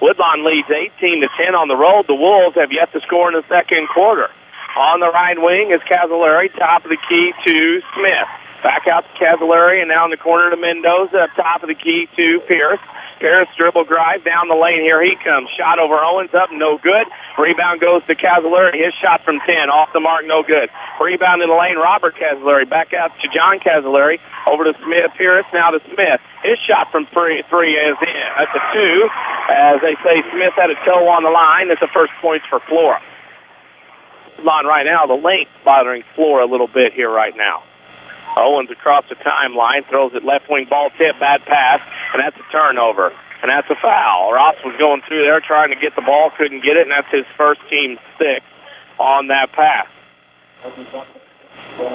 Woodlawn leads 18-10 on the road. The Wolves have yet to score in the second quarter. On the right wing is Cavallari, top of the key to Smith. Back out to Cavallari, and now in the corner to Mendoza, up top of the key to Pierce. Pierce dribble drive down the lane. Here he comes. Shot over Owens, up, no good. Rebound goes to Cavallari. His shot from 10, off the mark, no good. Rebound in the lane, Robert Cavallari. Back out to John Cavallari. Over to Smith. Pierce now to Smith. His shot from 3 is in. That's a 2. As they say, Smith had a toe on the line. That's the first points for Flora. Line right now, the length bothering Flora a little bit here right now. Owens across the timeline, throws it left wing, ball tip, bad pass, and that's a turnover. And that's a foul. Ross was going through there trying to get the ball, couldn't get it, and that's his first team 6 on that pass.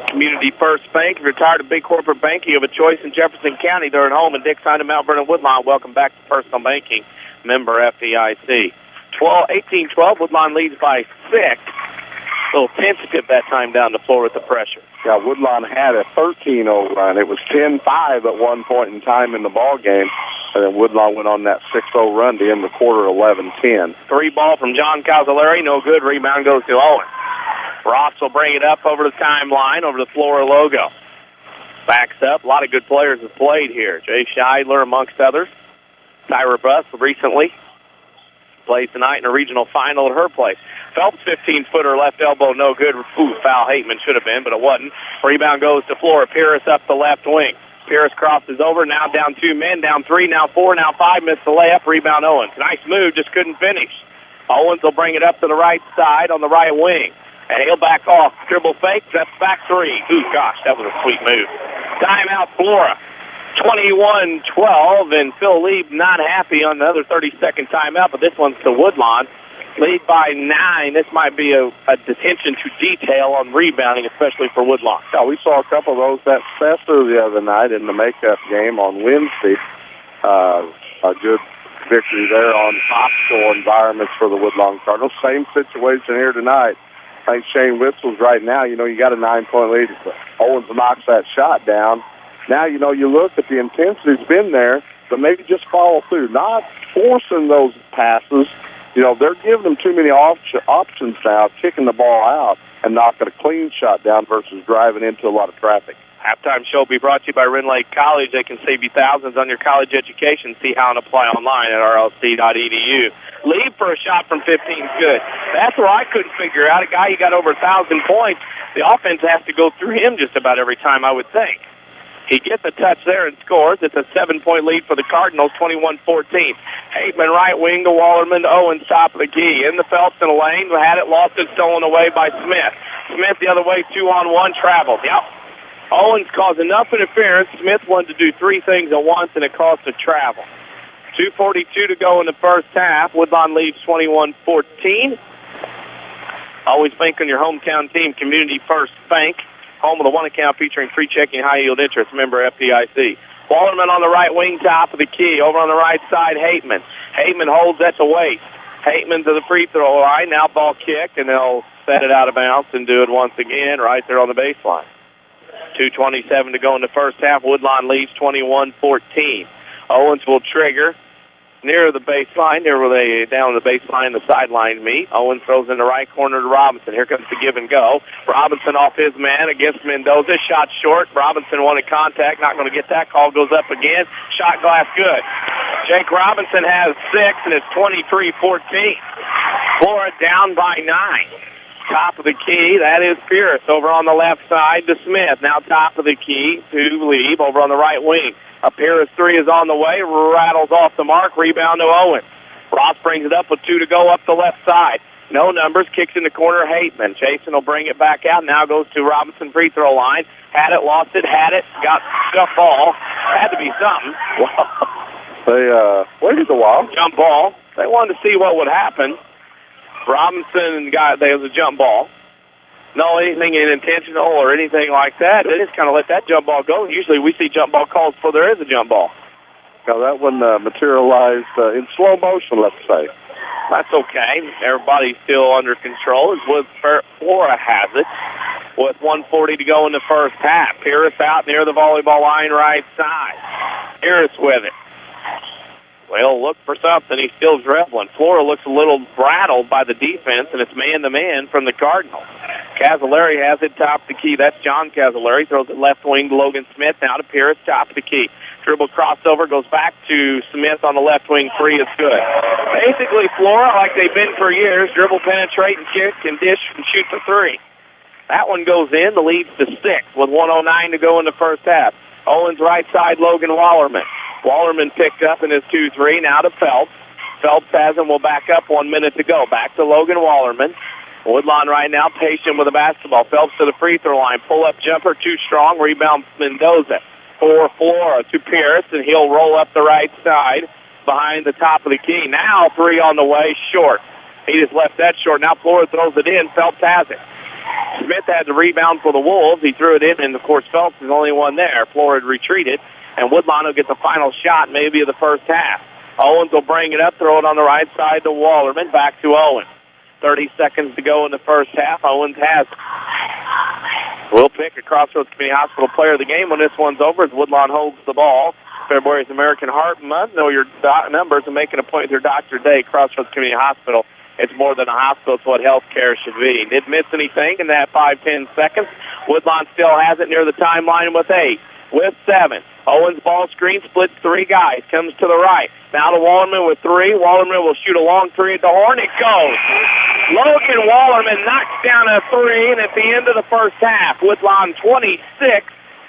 Community First Bank. If you're tired of big corporate banking, you have a choice in Jefferson County. They're at home in Dixon and Mount Vernon Woodlawn. Welcome back to Personal Banking. Member FDIC. 18-12. Woodlawn leads by 6. A little tentative that time down the floor with the pressure. Yeah, Woodlawn had a 13-0 run. It was 10-5 at one point in time in the ball game, and then Woodlawn went on that 6-0 run to end the quarter 11-10. 3 ball from John Calzolari. No good. Rebound goes to Owen. Ross will bring it up over the timeline, over the Flora logo. Backs up. A lot of good players have played here. Jay Scheidler, amongst others. Tyra Buss recently plays tonight in a regional final at her place. Phelps, 15-footer, left elbow, no good. Ooh, foul. Hateman should have been, but it wasn't. Rebound goes to Flora. Pierce up the left wing. Pierce crosses over. Now down 2 men. Down 3, now 4, now 5. Missed the layup. Rebound Owens. Nice move, just couldn't finish. Owens will bring it up to the right side on the right wing. And he'll back off. Dribble fake. That's back 3. Ooh, gosh, that was a sweet move. Timeout, Flora. 21-12, and Phil Lieb not happy on the other 30-second timeout, but this one's to Woodlawn. Lead by 9. This might be a attention to detail on rebounding, especially for Woodlawn. Yeah, we saw a couple of those at Sesser the other night in the makeup game on Wednesday. A good victory there on hostile environments for the Woodlawn Cardinals. Same situation here tonight. I think Shane Witzel's right now. You got a 9-point lead. Owens knocks that shot down. Now, you look at the intensity's been there, but maybe just follow through. Not forcing those passes. They're giving them too many options now, kicking the ball out and knocking a clean shot down versus driving into a lot of traffic. Halftime show will be brought to you by Rend Lake College. They can save you thousands on your college education. See how and apply online at rlc.edu. Lead for a shot from 15 is good. That's what I couldn't figure out. A guy who got over 1,000 points, the offense has to go through him just about every time, I would think. He gets a touch there and scores. It's a 7-point lead for the Cardinals, 21-14. Hateman right wing to Wallerman to Owens, top of the key. In the Phelps in the lane, had it, lost it, stolen away by Smith. Smith the other way, 2-on-1, travels. Yep. Owens caused enough interference. Smith wanted to do 3 things at once, and it caused a travel. 2:42 to go in the first half. Woodlawn leads 21-14. Always bank on your hometown team, Community First Bank. Home of the one account featuring free checking, high-yield interest. Member FDIC. Wallerman on the right wing, top of the key. Over on the right side, Hateman. Hateman holds at the waist. Hateman to the free throw line. Now ball kicked, and they'll set it out of bounds and do it once again right there on the baseline. 2:27 to go in the first half. Woodlawn leads 21-14. Owens will trigger near the baseline, near where they down the baseline, the sideline meet. Owens throws in the right corner to Robinson. Here comes the give and go. Robinson off his man against Mendoza. Shot short. Robinson wanted contact. Not going to get that. Call goes up again. Shot glass good. Jake Robinson has 6, and it's 23-14. Flora down by 9. Top of the key, that is Pierce. Over on the left side to Smith. Now top of the key to Lieb over on the right wing. A Pierce 3 is on the way, rattles off the mark, rebound to Owens. Ross brings it up with 2 to go up the left side. No numbers, kicks in the corner, Hateman. Jason will bring it back out, now goes to Robinson free throw line. Had it, lost it, had it, got stuff ball. Had to be something. They waited a while. Jump ball. They wanted to see what would happen. Robinson got, there was a jump ball. No, anything intentional or anything like that. They just kind of let that jump ball go. Usually we see jump ball calls before there is a jump ball. Now that one materialized in slow motion, let's say. That's okay. Everybody's still under control. As Flora has it with 1:40 to go in the first half. Pierce out near the volleyball line right side. Pierce with it. Well, look for something. He's still dribbling. Flora looks a little rattled by the defense, and it's man-to-man from the Cardinals. Calzolari has it top of the key. That's John Calzolari. Throws it left wing to Logan Smith. Now to Pierce, top of the key. Dribble crossover, goes back to Smith on the left wing. 3 is good. Basically, Flora, like they've been for years, dribble, penetrate, and kick, and dish, and shoot the 3. That one goes in. The lead's to 6 with 1:09 to go in the first half. Owens right side, Logan Wallerman. Wallerman picked up in his 2-3. Now to Phelps. Phelps has him. Will back up 1 minute to go. Back to Logan Wallerman. Woodlawn right now patient with the basketball. Phelps to the free throw line. Pull-up jumper, too strong. Rebound Mendoza. For Flora to Pierce, and he'll roll up the right side behind the top of the key. Now 3 on the way, short. He just left that short. Now Flora throws it in. Phelps has it. Smith had the rebound for the Wolves. He threw it in, and, of course, Phelps is the only one there. Flora had retreated, and Woodlawn will get the final shot maybe of the first half. Owens will bring it up, throw it on the right side to Wallerman. Back to Owens. 30 seconds to go in the first half. Owens has it. We'll pick a Crossroads Community Hospital player of the game when this one's over as Woodlawn holds the ball. February is American Heart Month. Know your numbers and make an appointment with your doctor today. Crossroads Community Hospital. It's more than a hospital. It's what health care should be. Didn't miss anything in that 5-10 seconds. Woodlawn still has it near the timeline with 8. With 7. Owens ball screen, splits 3 guys. Comes to the right. Now to Wallerman with 3. Wallerman will shoot a long 3 at the horn. It goes. Logan Wallerman knocks down a 3, and at the end of the first half, Woodlawn 26,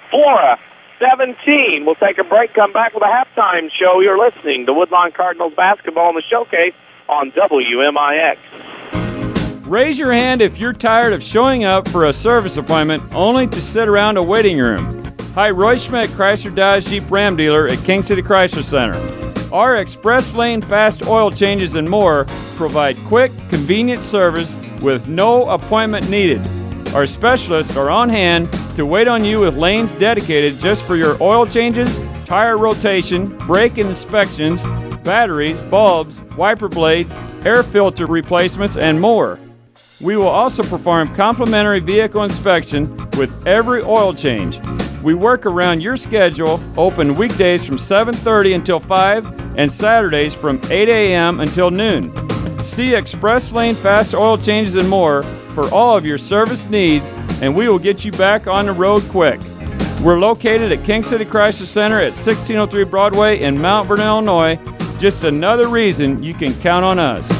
Flora 17. We'll take a break, come back with a halftime show. You're listening to Woodlawn Cardinals basketball in the showcase on WMIX. Raise your hand if you're tired of showing up for a service appointment only to sit around a waiting room. Hi, Roy Schmidt, Chrysler Dodge Jeep Ram dealer at King City Chrysler Center. Our express lane fast oil changes and more provide quick, convenient service with no appointment needed. Our specialists are on hand to wait on you with lanes dedicated just for your oil changes, tire rotation, brake inspections, batteries, bulbs, wiper blades, air filter replacements, and more. We will also perform complimentary vehicle inspection with every oil change. We work around your schedule, open weekdays from 7:30 until 5 and Saturdays from 8 a.m. until noon. See Express Lane Fast Oil Changes and more for all of your service needs, and we will get you back on the road quick. We're located at King City Chrysler Center at 1603 Broadway in Mount Vernon, Illinois. Just another reason you can count on us.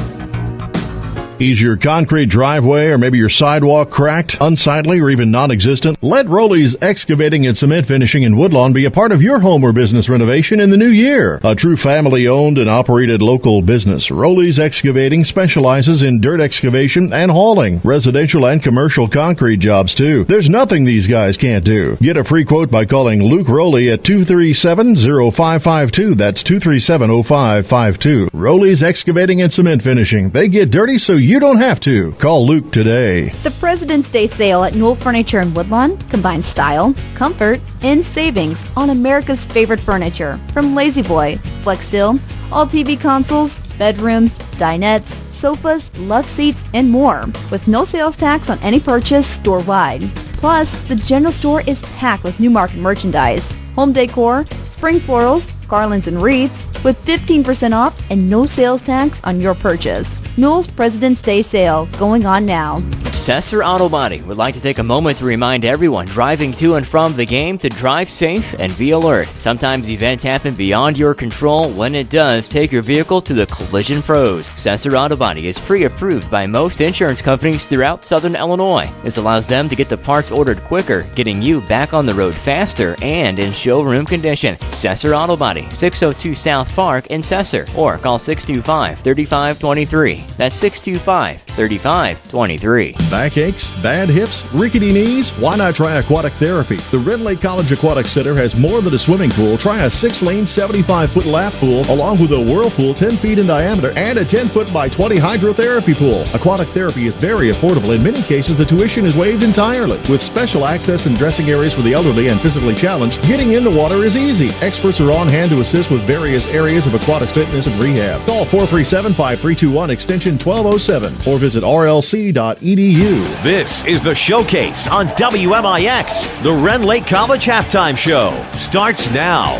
Is your concrete driveway or maybe your sidewalk cracked, unsightly, or even non-existent? Let Rowley's Excavating and Cement Finishing in Woodlawn be a part of your home or business renovation in the new year. A true family-owned and operated local business, Rowley's Excavating specializes in dirt excavation and hauling, residential and commercial concrete jobs too. There's nothing these guys can't do. Get a free quote by calling Luke Rowley at 237-0552. That's 237-0552. Rowley's Excavating and Cement Finishing. They get dirty so you don't have to. Call Luke today. The President's Day sale at Knoll Furniture in Woodlawn combines style, comfort, and savings on America's favorite furniture. From Lazy Boy, Flexsteel, all TV consoles, bedrooms, dinettes, sofas, love seats, and more. With no sales tax on any purchase store-wide. Plus, the general store is packed with new market merchandise, home decor, spring florals, garlands and wreaths, with 15% off and no sales tax on your purchase. Knoll's President's Day sale going on now. Sesser Auto Body would like to take a moment to remind everyone driving to and from the game to drive safe and be alert. Sometimes events happen beyond your control. When it does, take your vehicle to the collision pros. Sesser Auto Body is pre-approved by most insurance companies throughout Southern Illinois. This allows them to get the parts ordered quicker, getting you back on the road faster and in showroom condition. Sesser Auto Body, 602 South Park in Sesser, or call 625-3523. That's 625-3523. Backaches, bad hips, rickety knees? Why not try aquatic therapy? The Red Lake College Aquatic Center has more than a swimming pool. Try a 6-lane, 75-foot lap pool, along with a whirlpool 10 feet in diameter and a 10-foot by 20 hydrotherapy pool. Aquatic therapy is very affordable. In many cases, the tuition is waived entirely. With special access and dressing areas for the elderly and physically challenged, getting in the water is easy. Experts are on hand to assist with various areas of aquatic fitness and rehab. Call 437-5321 extension 1207 or visit rlc.edu. This is the Showcase on WMIX. The Ren Lake College Halftime Show starts now.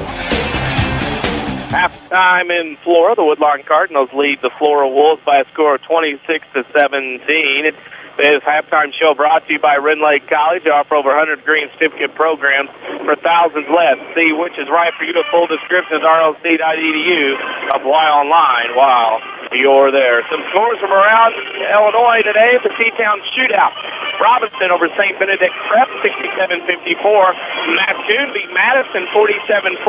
Halftime in Flora. The Woodlawn Cardinals lead the Flora Wolves by a score of 26-17. This halftime show brought to you by Ren Lake College. They offer over 100 green certificate programs for thousands less. See which is right for you. A full description at rlc.edu. Apply online while you're there. Some scores from around Illinois today at the T-Town Shootout. Robinson over St. Benedict Prep, 67-54. Mattoon beat Madison, 47-45.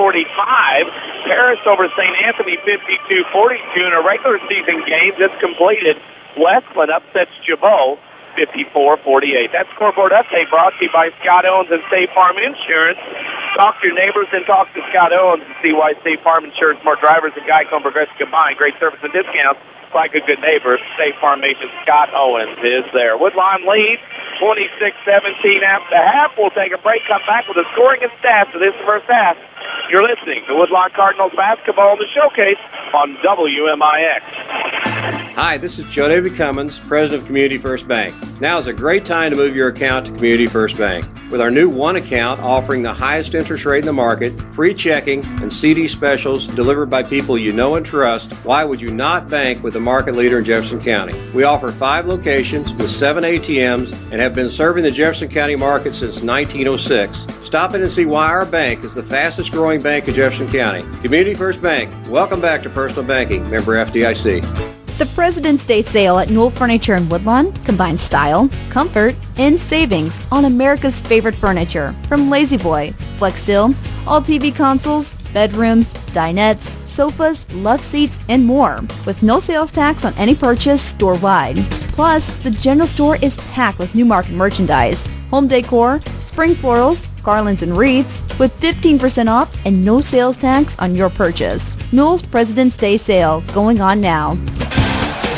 Paris over St. Anthony, 52-42. In a regular season game just completed, Westland upsets Jabot, 54-48. That scoreboard update brought to you by Scott Owens and State Farm Insurance. Talk to your neighbors and talk to Scott Owens and see why State Farm Insurance more drivers and Geico and Progressive combined. Great service and discounts like a good neighbor. State Farm agent Scott Owens is there. Woodlawn leads 26-17 after the half. We'll take a break, come back with the scoring and stats of this first half You're listening to Woodlawn Cardinals basketball in the showcase on WMIX. Hi, this is Joe David Cummins, President of Community First Bank. Now is a great time to move your account to Community First Bank. With our new One account offering the highest interest rate in the market, free checking, and CD specials delivered by people you know and trust, why would you not bank with the market leader in Jefferson County? We offer 5 locations with 7 ATMs and have been serving the Jefferson County market since 1906. Stop in and see why our bank is the fastest growing bank in Jefferson County. Community First Bank. Welcome back to personal banking. Member FDIC. The President's Day sale at Newell Furniture in Woodlawn combines style, comfort, and savings on America's favorite furniture. From Lazy Boy, Flexsteel, all TV consoles, bedrooms, dinettes, sofas, love seats, and more. With no sales tax on any purchase store-wide. Plus, the general store is packed with new market merchandise, home decor, spring florals, garlands and wreaths, with 15% off and no sales tax on your purchase. Newell's President's Day sale going on now.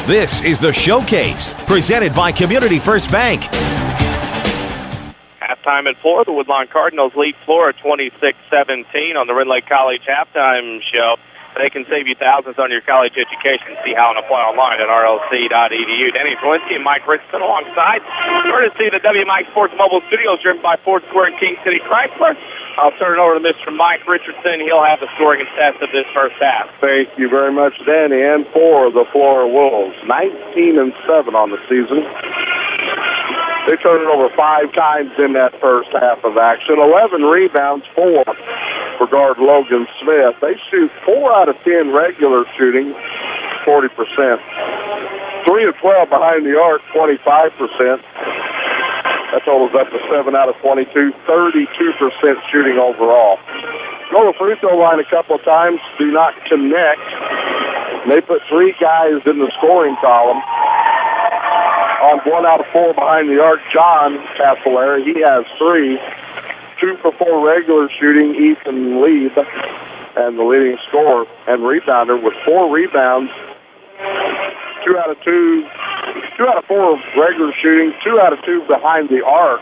This is the Showcase, presented by Community First Bank. Halftime in Flora, the Woodlawn Cardinals lead Flora 26-17 on the Red Lake College halftime show. They can save you thousands on your college education. See how and apply online at rlc.edu. Danny Czerwinski and Mike Richardson alongside. Courtesy of the WMIX Sports Mobile Studios, driven by Ford Square and King City Chrysler. I'll turn it over to Mr. Mike Richardson. He'll have the scoring and stats of this first half. Thank you very much, Danny. And for the Flora Wolves, 19-7 on the season. They turned it over 5 times in that first half of action. 11 rebounds, 4 for guard Logan Smith. They shoot 4 out of 10 regular shooting, 40%. 3 of 12 behind the arc, 25%. That totals up to 7 out of 22, 32% shooting overall. Go to the free throw line a couple of times, do not connect. They put 3 guys in the scoring column. On 1 out of 4 behind the arc, John Castleberry, he has 3. 2 for 4 regular shooting, Ethan Lieb, and the leading scorer and rebounder with 4 rebounds. 2 out of 4 regular shooting, 2 out of 2 behind the arc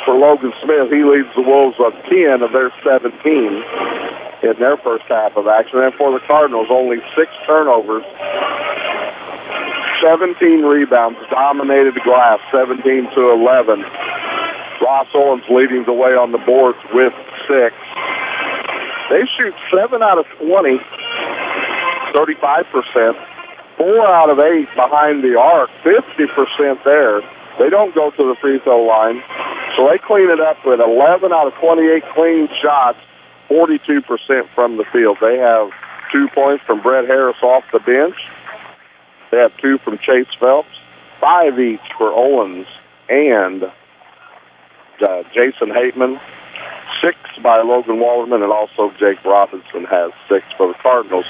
for Logan Smith. He leads the Wolves of 10 of their 17 in their first half of action. And for the Cardinals, only 6 turnovers, 17 rebounds, dominated the glass, 17-11. Ross Owens leading the way on the boards with 6. They shoot 7 out of 20, 35%. 4 out of 8 behind the arc, 50% there. They don't go to the free throw line. So they clean it up with 11 out of 28 clean shots, 42% from the field. They have 2 points from Brett Harris off the bench. They have 2 from Chase Phelps, 5 each for Owens and Jason Hateman, 6 by Logan Wallerman, and also Jake Robinson has 6 for the Cardinals,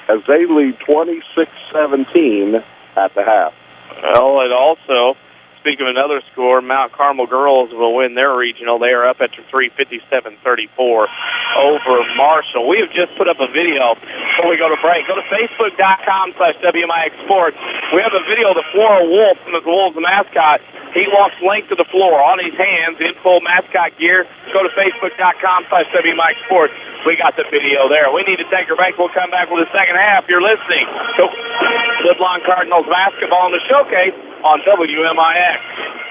as they lead 26-17 at the half. Well, and also, speaking of another score, Mount Carmel girls will win their regional. They are up at 357-34 over Marshall. We have just put up a video before we go to break. Go to Facebook.com/WMIX Sports. We have a video of the Flora Wolf, the Wolves mascot. He walks length to the floor on his hands in full mascot gear. Go to Facebook.com/WMIX Sports. We got the video there. We need to take a break. We'll come back with the second half. You're listening to Woodlawn Cardinals basketball in the showcase on WMIX.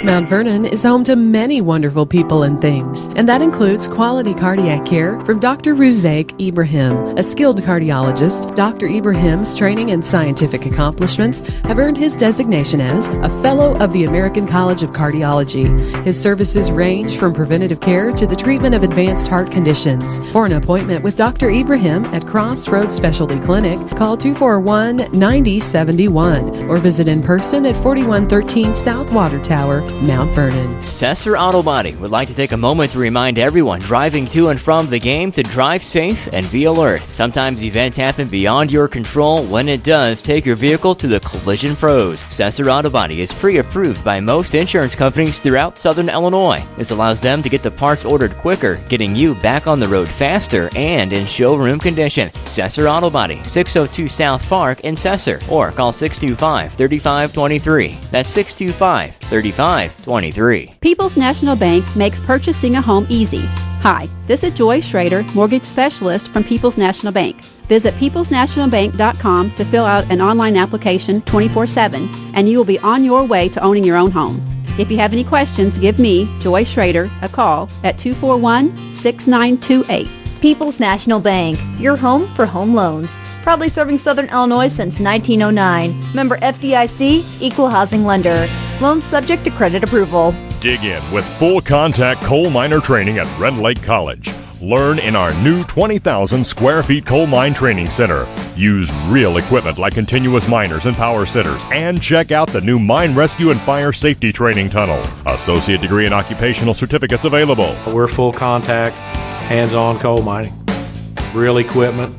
Mount Vernon is home to many wonderful people and things, and that includes quality cardiac care from Dr. Ruzaik Ibrahim. A skilled cardiologist, Dr. Ibrahim's training and scientific accomplishments have earned his designation as a Fellow of the American College of Cardiology. His services range from preventative care to the treatment of advanced heart conditions. For an appointment with Dr. Ibrahim at Crossroads Specialty Clinic, call 241-9071 or visit in person at 4113 South Water Tower, Mount Vernon. Sesser Auto Body would like to take a moment to remind everyone driving to and from the game to drive safe and be alert. Sometimes events happen beyond your control. When it does, take your vehicle to the Collision Pros. Sesser Auto Body is pre-approved by most insurance companies throughout Southern Illinois. This allows them to get the parts ordered quicker, getting you back on the road faster and in showroom condition. Sesser Auto Body, 602 South Park in Sesser, or call 625-3523. That's 625-3523. People's National Bank makes purchasing a home easy. Hi, this is Joy Schrader, mortgage specialist from People's National Bank. Visit peoplesnationalbank.com to fill out an online application 24/7, and you will be on your way to owning your own home. If you have any questions, give me, Joy Schrader, a call at 241-6928. People's National Bank, your home for home loans. Proudly serving Southern Illinois since 1909. Member FDIC, equal housing lender. Loans subject to credit approval. Dig in with full contact coal miner training at Red Lake College. Learn in our new 20,000 square feet coal mine training center. Use real equipment like continuous miners and power sitters, and check out the new mine rescue and fire safety training tunnel. Associate degree and occupational certificates available. We're full contact, hands-on coal mining. Real equipment,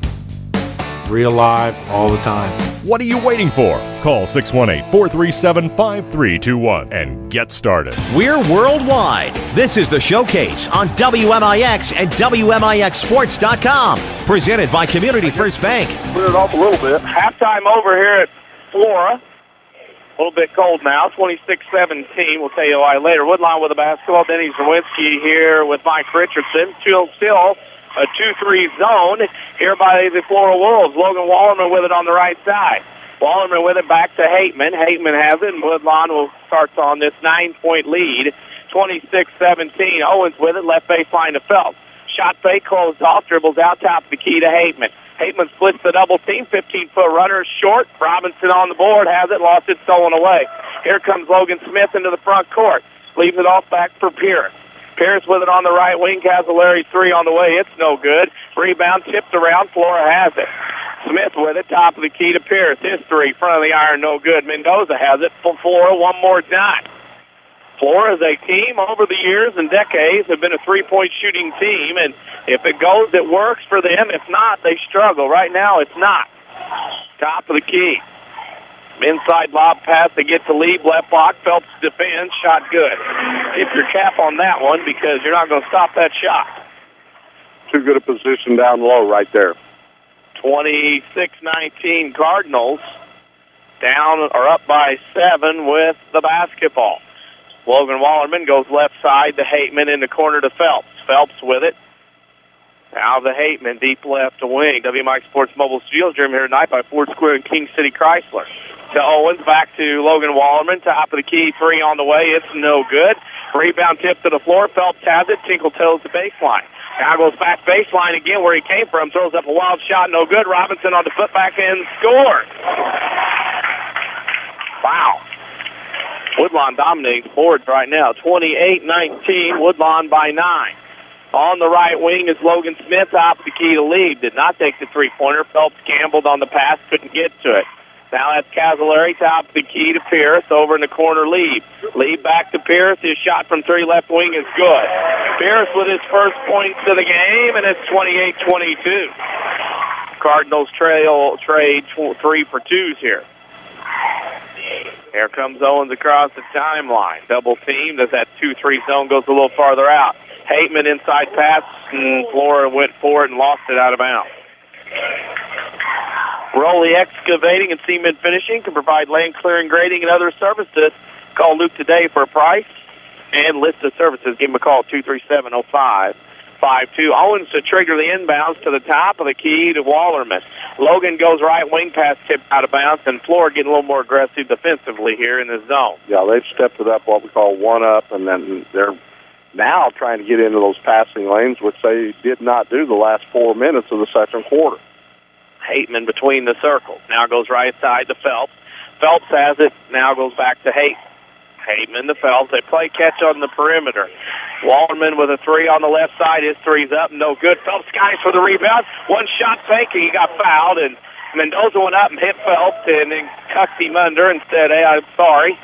real live, all the time. What are you waiting for? Call 618-437-5321 and get started. We're worldwide. This is the Showcase on WMIX and WMIXsports.com. Presented by Community First Bank. Put it off a little bit. Halftime over here at Flora. A little bit cold now, 26-17. We'll tell you why later. Woodlawn with the basketball. Denny Czerwinski here with Mike Richardson. Still a 2-3 zone here by the Flora Wolves. Logan Wallerman with it on the right side. Wallerman with it back to Hateman. Hateman has it, and Woodlawn will start on this 9-point lead, 26-17. Owens with it, left baseline to Phelps. Shot fake, closed off, dribbles out top of the key to Hateman. Hateman splits the double team, 15-foot runner short. Robinson on the board, has it, lost it, stolen away. Here comes Logan Smith into the front court. Leaves it off back for Pierce. Pierce with it on the right wing. Cavallari 3 on the way. It's no good. Rebound tipped around. Flora has it. Smith with it. Top of the key to Pierce. His 3. Front of the iron. No good. Mendoza has it for Flora one more time. Flora is a team over the years and decades have been a three-point shooting team, and if it goes, it works for them. If not, they struggle. Right now, it's not. Top of the key. Inside lob pass to get to Lieb, left block. Phelps defends, shot good. Tip your cap on that one because you're not going to stop that shot. Too good a position down low right there. 26-19 Cardinals down or up by 7 with the basketball. Logan Wallerman goes left side to Hateman in the corner to Phelps. Phelps with it. Now the Hateman, deep left to wing. WMIX Sports Mobile Studios, here tonight by Ford Square and King City Chrysler. To Owens, back to Logan Wallerman. Top of the key, 3 on the way. It's no good. Rebound tip to the floor. Phelps has it. Tinkle toes the baseline. Now goes back baseline again where he came from. Throws up a wild shot. No good. Robinson on the putback and scores. Wow. Woodlawn dominating boards right now. 28-19. Woodlawn by 9. On the right wing is Logan Smith. Top of the key to Lieb. Did not take the three-pointer. Phelps gambled on the pass. Couldn't get to it. Now that's Cavallari, top of the key to Pierce, over in the corner, Lieb. Lieb back to Pierce. His shot from 3 left wing is good. Pierce with his first points of the game, and it's 28-22. Cardinals trade 3 for 2s here. Here comes Owens across the timeline. Double team. Does that 2-3 zone goes a little farther out. Hateman inside pass, and Flora went for it and lost it out of bounds. Rowley Excavating and Cement Finishing can provide land clearing, grading, and other services. Call Luke today for a price and list of services. Give him a call, 237-0552. Owens to trigger the inbounds to the top of the key to Wallerman. Logan goes right wing pass tip out of bounds, and Flora getting a little more aggressive defensively here in the zone. Yeah, they've stepped it up, what we call one up, and then they're now trying to get into those passing lanes, which they did not do the last 4 minutes of the second quarter. Hateman between the circles. Now goes right side to Phelps. Phelps has it. Now goes back to Hateman. Hateman to Phelps. They play catch on the perimeter. Wallerman with a 3 on the left side. His 3's up. No good. Phelps skies for the rebound. One shot fake. He got fouled, and Mendoza went up and hit Phelps and then cucked him under and said, hey, I'm sorry.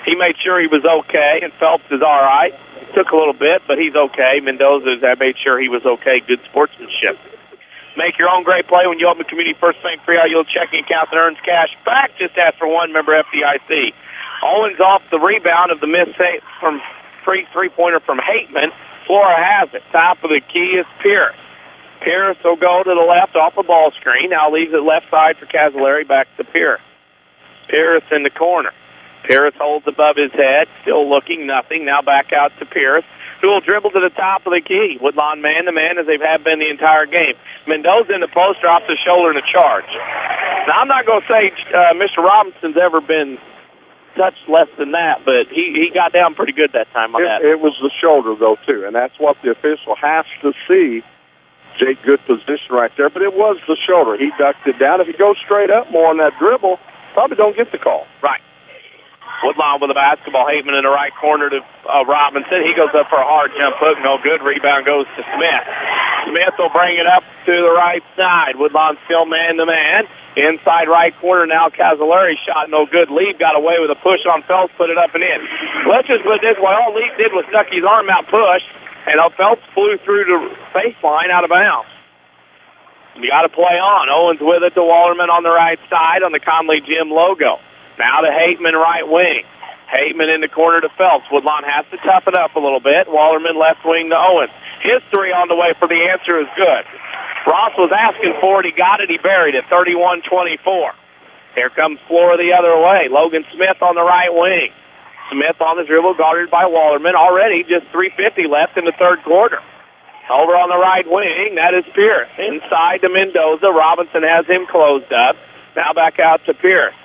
He made sure he was okay, and Phelps is all right. It took a little bit, but he's okay. Mendoza made sure he was okay. Good sportsmanship. Make your own great play when you open Community First Bank free high-yield checking account that earns cash back. Just ask for one member FDIC. Owens off the rebound of the miss from three-pointer from Hateman. Flora has it. Top of the key is Pierce. Pierce will go to the left off the ball screen. Now leaves it left side for Cavallari, back to Pierce. Pierce in the corner. Pierce holds above his head, still looking, nothing. Now back out to Pierce. who will dribble to the top of the key. Woodlawn man-to-man as they've had been the entire game. Mendoza in the post drops his shoulder in a charge. Now, I'm not going to say Mr. Robinson's ever been touched less than that, but he got down pretty good that time on that. It was the shoulder, though, too, and that's what the official has to see. Jake, good position right there, but it was the shoulder. He ducked it down. If he goes straight up more on that dribble, probably don't get the call. Right. Woodlawn with the basketball. Hateman in the right corner to Robinson. He goes up for a hard jump hook. No good. Rebound goes to Smith. Smith will bring it up to the right side. Woodlawn still man-to-man. Inside right corner now. Cazalari shot no good. Leib got away with a push on Phelps. Put it up and in. Let's just put it this way. All Leib did was stuck his arm out, push, and Phelps flew through the baseline out of bounds. You got to play on. Owens with it to Wallerman on the right side on the Conley Gym logo. Now to Hateman, right wing. Hateman in the corner to Phelps. Woodlawn has to toughen up a little bit. Wallerman left wing to Owens. His three on the way for the answer is good. Ross was asking for it. He got it. He buried it. 31-24. Here comes Flora the other way. Logan Smith on the right wing. Smith on the dribble, guarded by Wallerman. Already just 3:50 left in the third quarter. Over on the right wing, that is Pierce. Inside to Mendoza. Robinson has him closed up. Now back out to Pierce.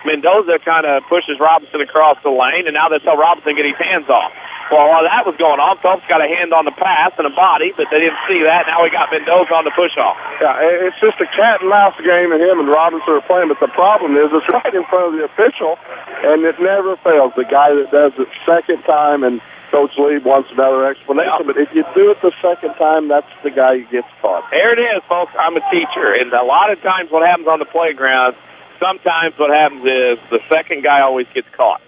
Mendoza kind of pushes Robinson across the lane, and now they tell Robinson to get his hands off. Well, while that was going on, Phelps got a hand on the pass and a body, but they didn't see that. Now we got Mendoza on the push-off. Yeah, it's just a cat-and-mouse game, and him and Robinson are playing, but the problem is it's right in front of the official, and it never fails. The guy that does it second time, and Coach Lee wants another explanation, but if you do it the second time, that's the guy who gets caught. There it is, folks. I'm a teacher, and a lot of times what happens on the playground, sometimes what happens is the second guy always gets caught.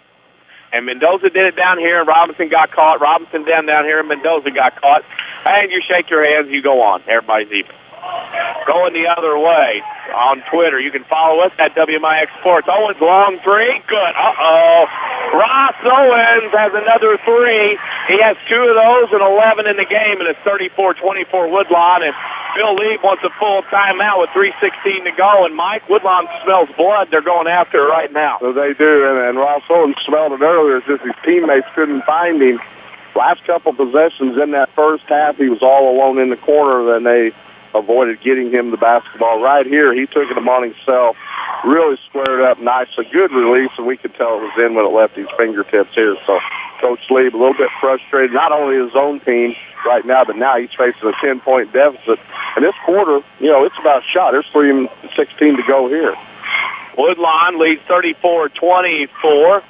And Mendoza did it down here, and Robinson got caught. Robinson down here, and Mendoza got caught. And you shake your hands, you go on. Everybody's even. Going the other way on Twitter. You can follow us at WMIX Sports. Owens, long three. Good. Ross Owens has another three. He has two of those and 11 in the game, and it's 34-24 Woodlawn. And Bill Leib wants a full timeout with 3:16 to go. And Mike, Woodlawn smells blood. They're going after it right now. So they do, and Ross Owens smelled it earlier. It's just his teammates couldn't find him. Last couple possessions in that first half, he was all alone in the corner, and they avoided getting him the basketball. Right here, he took it upon himself, really squared up nice, a good release, and we could tell it was in when it left his fingertips here. So Coach Leib a little bit frustrated, not only his own team right now, but now he's facing a 10-point deficit. And this quarter, it's about shot. There's 3:16 to go here. Woodlawn leads 34-24.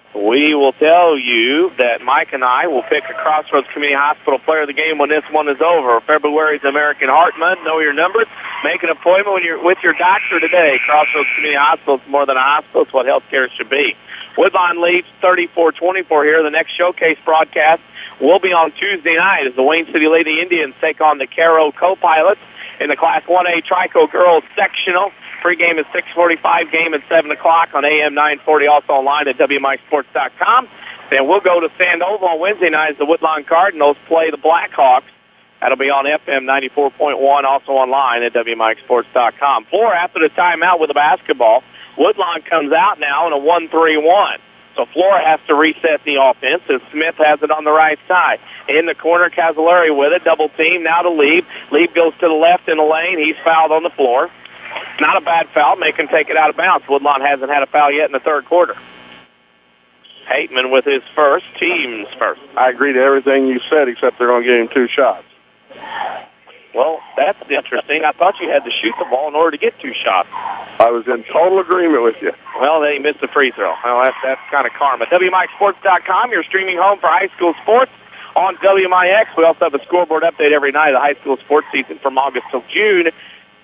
We will tell you that Mike and I will pick a Crossroads Community Hospital player of the game when this one is over. February's American Heart Month. Know your numbers. Make an appointment when you're with your doctor today. Crossroads Community Hospital is more than a hospital. It's what healthcare should be. Woodlawn leads 34-24 here. The next showcase broadcast will be on Tuesday night as the Wayne City Lady Indians take on the Caro Co-Pilots in the Class 1A Trico Girls Sectional. Pre-game is 6:45, game at 7 o'clock on AM 940, also online at WMIXsports.com. Then we'll go to Sandoval on Wednesday night as the Woodlawn Cardinals play the Blackhawks. That'll be on FM 94.1, also online at WMIXsports.com. Flora, after the timeout with the basketball, Woodlawn comes out now in a 1-3-1. So Flora has to reset the offense, and Smith has it on the right side. In the corner, Cazalari with it, double team, now to Leib. Leib goes to the left in the lane. He's fouled on the floor. Not a bad foul. Make him take it out of bounds. Woodlawn hasn't had a foul yet in the third quarter. Hateman with his first, team's first. I agree to everything you said, except they're going to give him 2 shots. Well, that's interesting. I thought you had to shoot the ball in order to get 2 shots. I was in total agreement with you. Well, they missed the free throw. Well, that's kind of karma. WMIXsports.com, your streaming home for high school sports on WMIX. We also have a scoreboard update every night of the high school sports season from August till June.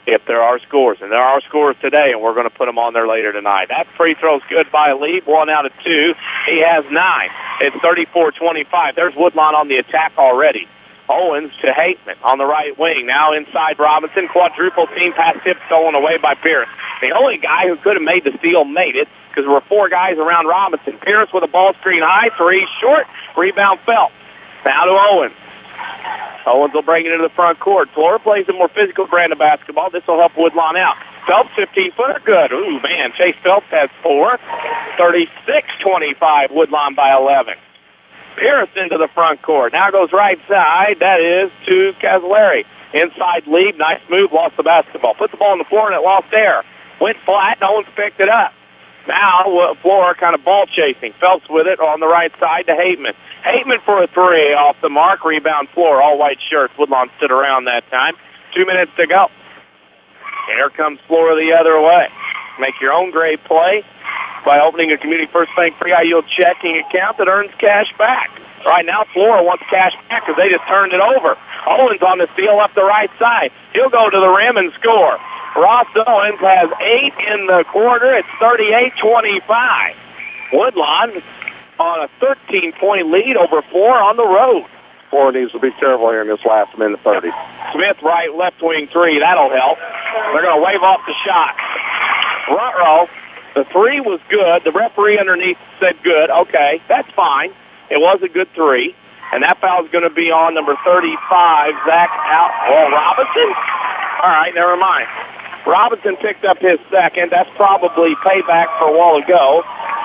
If there are scores, and there are scores today, and we're going to put them on there later tonight. That free throw's good by Leib, 1 out of 2. He has 9. It's 34-25. There's Woodlawn on the attack already. Owens to Hateman on the right wing. Now inside Robinson. Quadruple team pass tip stolen away by Pierce. The only guy who could have made the steal made it because there were 4 guys around Robinson. Pierce with a ball screen high. 3 short. Rebound Phelps. Now to Owens. Owens will bring it into the front court. Flora plays a more physical brand of basketball. This will help Woodlawn out. Phelps, 15-footer, good. Ooh, man, Chase Phelps has 4. 36-25, Woodlawn by 11. Pierce into the front court. Now goes right side. That is to Cazzaleri. Inside lead. Nice move. Lost the basketball. Put the ball on the floor, and it lost air. Went flat. No one's picked it up. Now, Flora kind of ball chasing. Phelps with it on the right side to Hateman. Hateman for a three off the mark. Rebound Flora. All white shirts. Woodlawn stood around that time. 2 minutes to go. Here comes Flora the other way. Make your own great play by opening a Community First Bank free high-yield checking account that earns cash back. Right now, Flora wants cash back because they just turned it over. Owens on the steal up the right side. He'll go to the rim and score. Ross Owens has 8 in the quarter. It's 38-25. Woodlawn on a 13-point lead over Flora on the road. Flora needs to be careful here in this last minute 30. Smith right, left wing three. That'll help. They're going to wave off the shot. Ruh-roh. The three was good. The referee underneath said good. Okay, that's fine. It was a good three. And that foul is going to be on number 35, Zach Robinson? All right, never mind. Robinson picked up his second. That's probably payback for a while ago.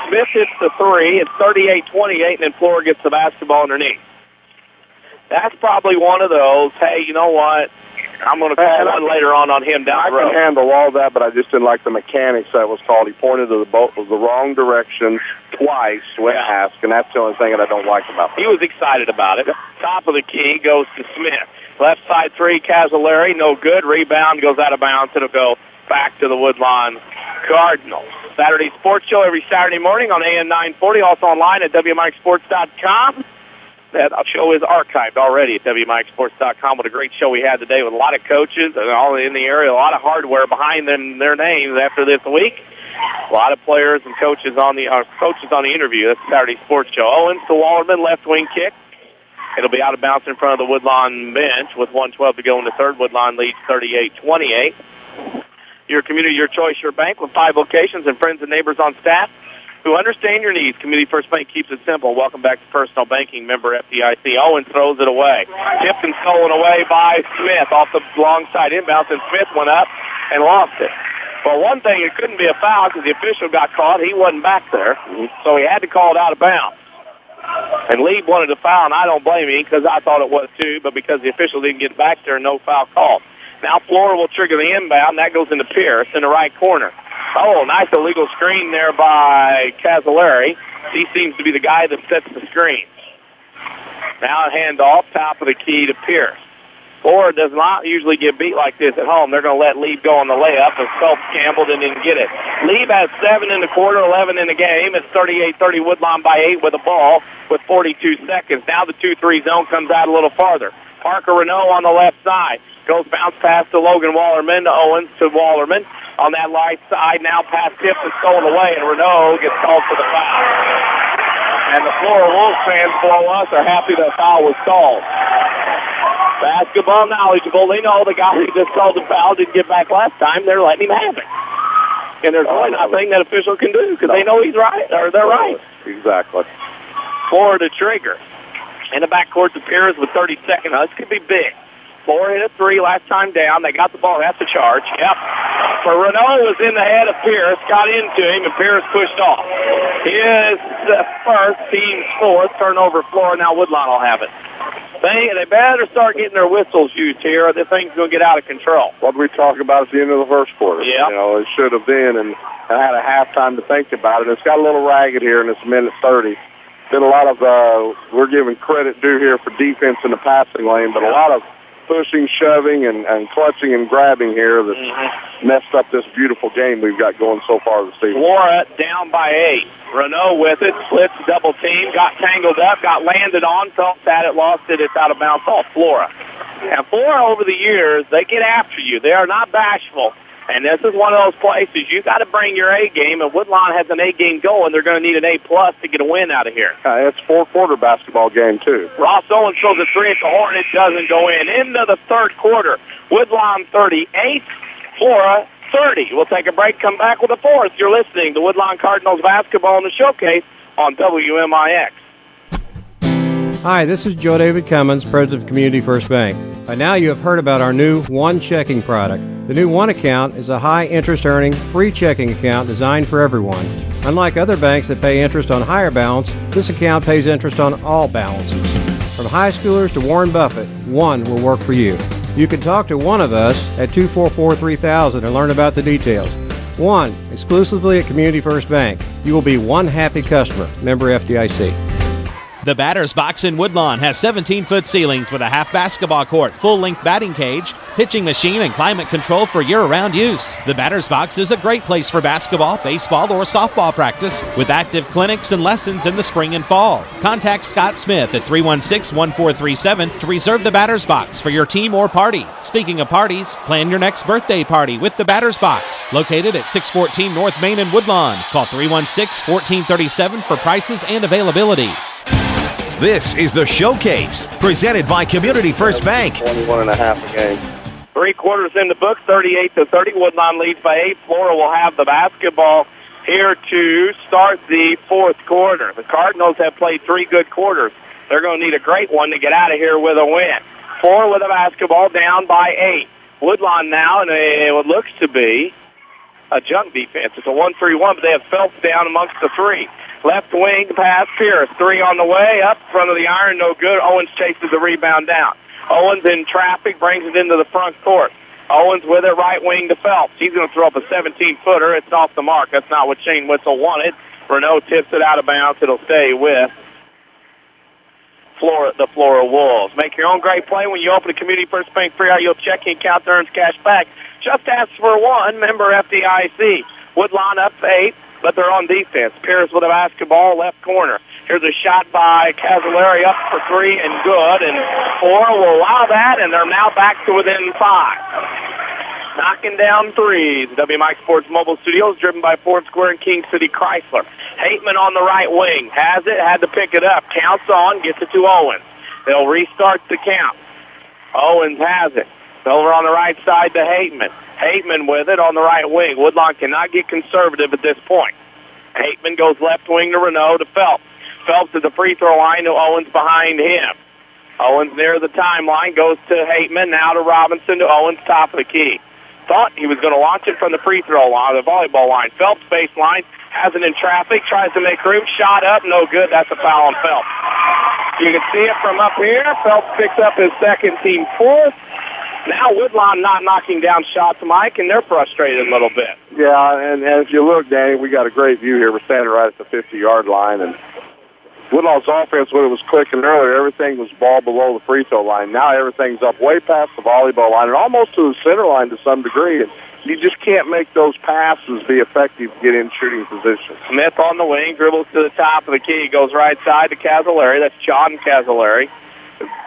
Smith hits the three. It's 38-28, and then Flora gets the basketball underneath. That's probably one of those, hey, you know what? I'm going to call one later on him down the road. I can handle all that, but I just didn't like the mechanics that was called. He pointed to the boat was the wrong direction twice when asked, and that's the only thing that I don't like about that. He was excited about it. Top of the key goes to Smith. Left side three, Cazzaleri, no good. Rebound goes out of bounds. It'll go back to the Woodlawn Cardinals. Saturday Sports Show every Saturday morning on AM 940, also online at WMIXSports.com. That show is archived already at WMIXSports.com. What a great show we had today with a lot of coaches and all in the area, a lot of hardware behind them, their names after this week. A lot of players and coaches on the interview. That's Saturday Sports Show. Owens to Wallerman, left wing kick. It'll be out of bounds in front of the Woodlawn bench with 1:12 to go in the third. Woodlawn leads 38-28. Your community, your choice, your bank with 5 locations and friends and neighbors on staff who understand your needs. Community First Bank keeps it simple. Welcome back to Personal Banking, member FDIC. Owens throws it away. Tipped and stolen away by Smith off the long side inbounds, and Smith went up and lost it. Well, one thing, it couldn't be a foul because the official got caught. He wasn't back there, so he had to call it out of bounds. And Lee wanted a foul, and I don't blame him because I thought it was too, but because the official didn't get back there, no foul called. Now Flora will trigger the inbound. That goes into Pierce in the right corner. Oh, nice illegal screen there by Cazzaleri. He seems to be the guy that sets the screen. Now a handoff, top of the key to Pierce. Flora does not usually get beat like this at home. They're going to let Lieb go on the layup, and Phelps gambled and didn't get it. Lieb has 7 in the quarter, 11 in the game. It's 38-30 Woodlawn by 8 with the ball with 42 seconds. Now the 2-3 zone comes out a little farther. Parker Renault on the left side. Goes bounce pass to Logan Wallerman, to Owens, to Wallerman. On that right side, now pass tipped and stolen away, and Renault gets called for the foul. And the Flora Wolves fans below us are happy the foul was called. Basketball knowledgeable. They know the guy who just called the foul didn't get back last time. They're letting him have it. And there's really nothing that official can do because they know he's right, or they're right. Exactly. Flora to trigger. In the backcourt to Pierce with 30 seconds. This could be big. Flora hit a 3 last time down. They got the ball. That's the charge. Yep. For Renault was in the head of Pierce, got into him, and Pierce pushed off. His first, team's fourth, turnover Flora. Now Woodlawn will have it. They better start getting their whistles used here, or this thing's going to get out of control. What we talked about at the end of the first quarter. Yeah. You know, it should have been, and I had a halftime to think about it. It's got a little ragged here, and it's a minute 30. Been a lot of, we're giving credit due here for defense in the passing lane, but a lot of pushing, shoving, and clutching and grabbing here that's messed up this beautiful game we've got going so far this season. Flora down by 8. Renault with it, splits, double team, got tangled up, got landed on, Phelps had it, lost it, it's out of bounds off Flora. And Flora, over the years, they get after you. They are not bashful. And this is one of those places you got to bring your A game, and Woodlawn has an A game going. They're going to need an A+ to get a win out of here. It's a 4-quarter basketball game, too. Ross Owens throws a 3 at the horn. It doesn't go in. Into the third quarter, Woodlawn 38, Flora 30. We'll take a break, come back with a fourth. You're listening to Woodlawn Cardinals basketball in the showcase on WMIX. Hi, this is Joe David Cummins, president of Community First Bank. By now you have heard about our new One Checking product. The new One Account is a high interest earning, free checking account designed for everyone. Unlike other banks that pay interest on higher balance, this account pays interest on all balances. From high schoolers to Warren Buffett, One will work for you. You can talk to one of us at 244-3000 and learn about the details. One, exclusively at Community First Bank. You will be one happy customer. Member FDIC. The Batter's Box in Woodlawn has 17-foot ceilings with a half basketball court, full-length batting cage, pitching machine, and climate control for year-round use. The Batter's Box is a great place for basketball, baseball, or softball practice with active clinics and lessons in the spring and fall. Contact Scott Smith at 316-1437 to reserve the Batter's Box for your team or party. Speaking of parties, plan your next birthday party with the Batter's Box, located at 614 North Main in Woodlawn. Call 316-1437 for prices and availability. This is the Showcase, presented by Community First Bank. 21.5 a game. 3 quarters in the book, 38-30. Woodlawn leads by 8. Flora will have the basketball here to start the fourth quarter. The Cardinals have played 3 good quarters. They're going to need a great one to get out of here with a win. Flora with the basketball down by 8. Woodlawn now, and it looks to be a junk defense. It's a 1-3-1, but they have Phelps down amongst the 3. Left wing pass, Pierce. 3 on the way, up front of the iron, no good. Owens chases the rebound down. Owens in traffic, brings it into the front court. Owens with it, right wing to Phelps. He's going to throw up a 17-footer. It's off the mark. That's not what Shane Witzel wanted. Renault tips it out of bounds. It'll stay with the Flora Wolves. Make your own great play when you open a Community First Bank free out. Your checking account earns cash back. Just ask for one. Member FDIC. Woodlawn up 8. But they're on defense. Pierce with a basketball, left corner. Here's a shot by Cavallari up for 3 and good. And Flora will allow that, and they're now back to within 5. Knocking down threes. WMIX Sports Mobile Studios, driven by Ford Square and King City Chrysler. Hateman on the right wing. Has it, had to pick it up. Counts on, gets it to Owens. They'll restart the count. Owens has it. Over on the right side to Hateman. Hateman with it on the right wing. Woodlawn cannot get conservative at this point. Hateman goes left wing to Renault to Phelps. Phelps at the free throw line to Owens behind him. Owens near the timeline, goes to Hateman, now to Robinson to Owens, top of the key. Thought he was going to launch it from the free throw line, the volleyball line. Phelps baseline, has it in traffic, tries to make room, shot up, no good. That's a foul on Phelps. You can see it from up here. Phelps picks up his second, team fourth. Now Woodlawn not knocking down shots, Mike, and they're frustrated a little bit. Yeah, and if you look, Danny, we got a great view here. We're standing right at the 50-yard line, and Woodlawn's offense, when it was clicking earlier, everything was ball below the free throw line. Now everything's up way past the volleyball line and almost to the center line to some degree, and you just can't make those passes be effective to get in shooting position. Smith on the wing, dribbles to the top of the key, goes right side to Cavallari. That's John Cavallari.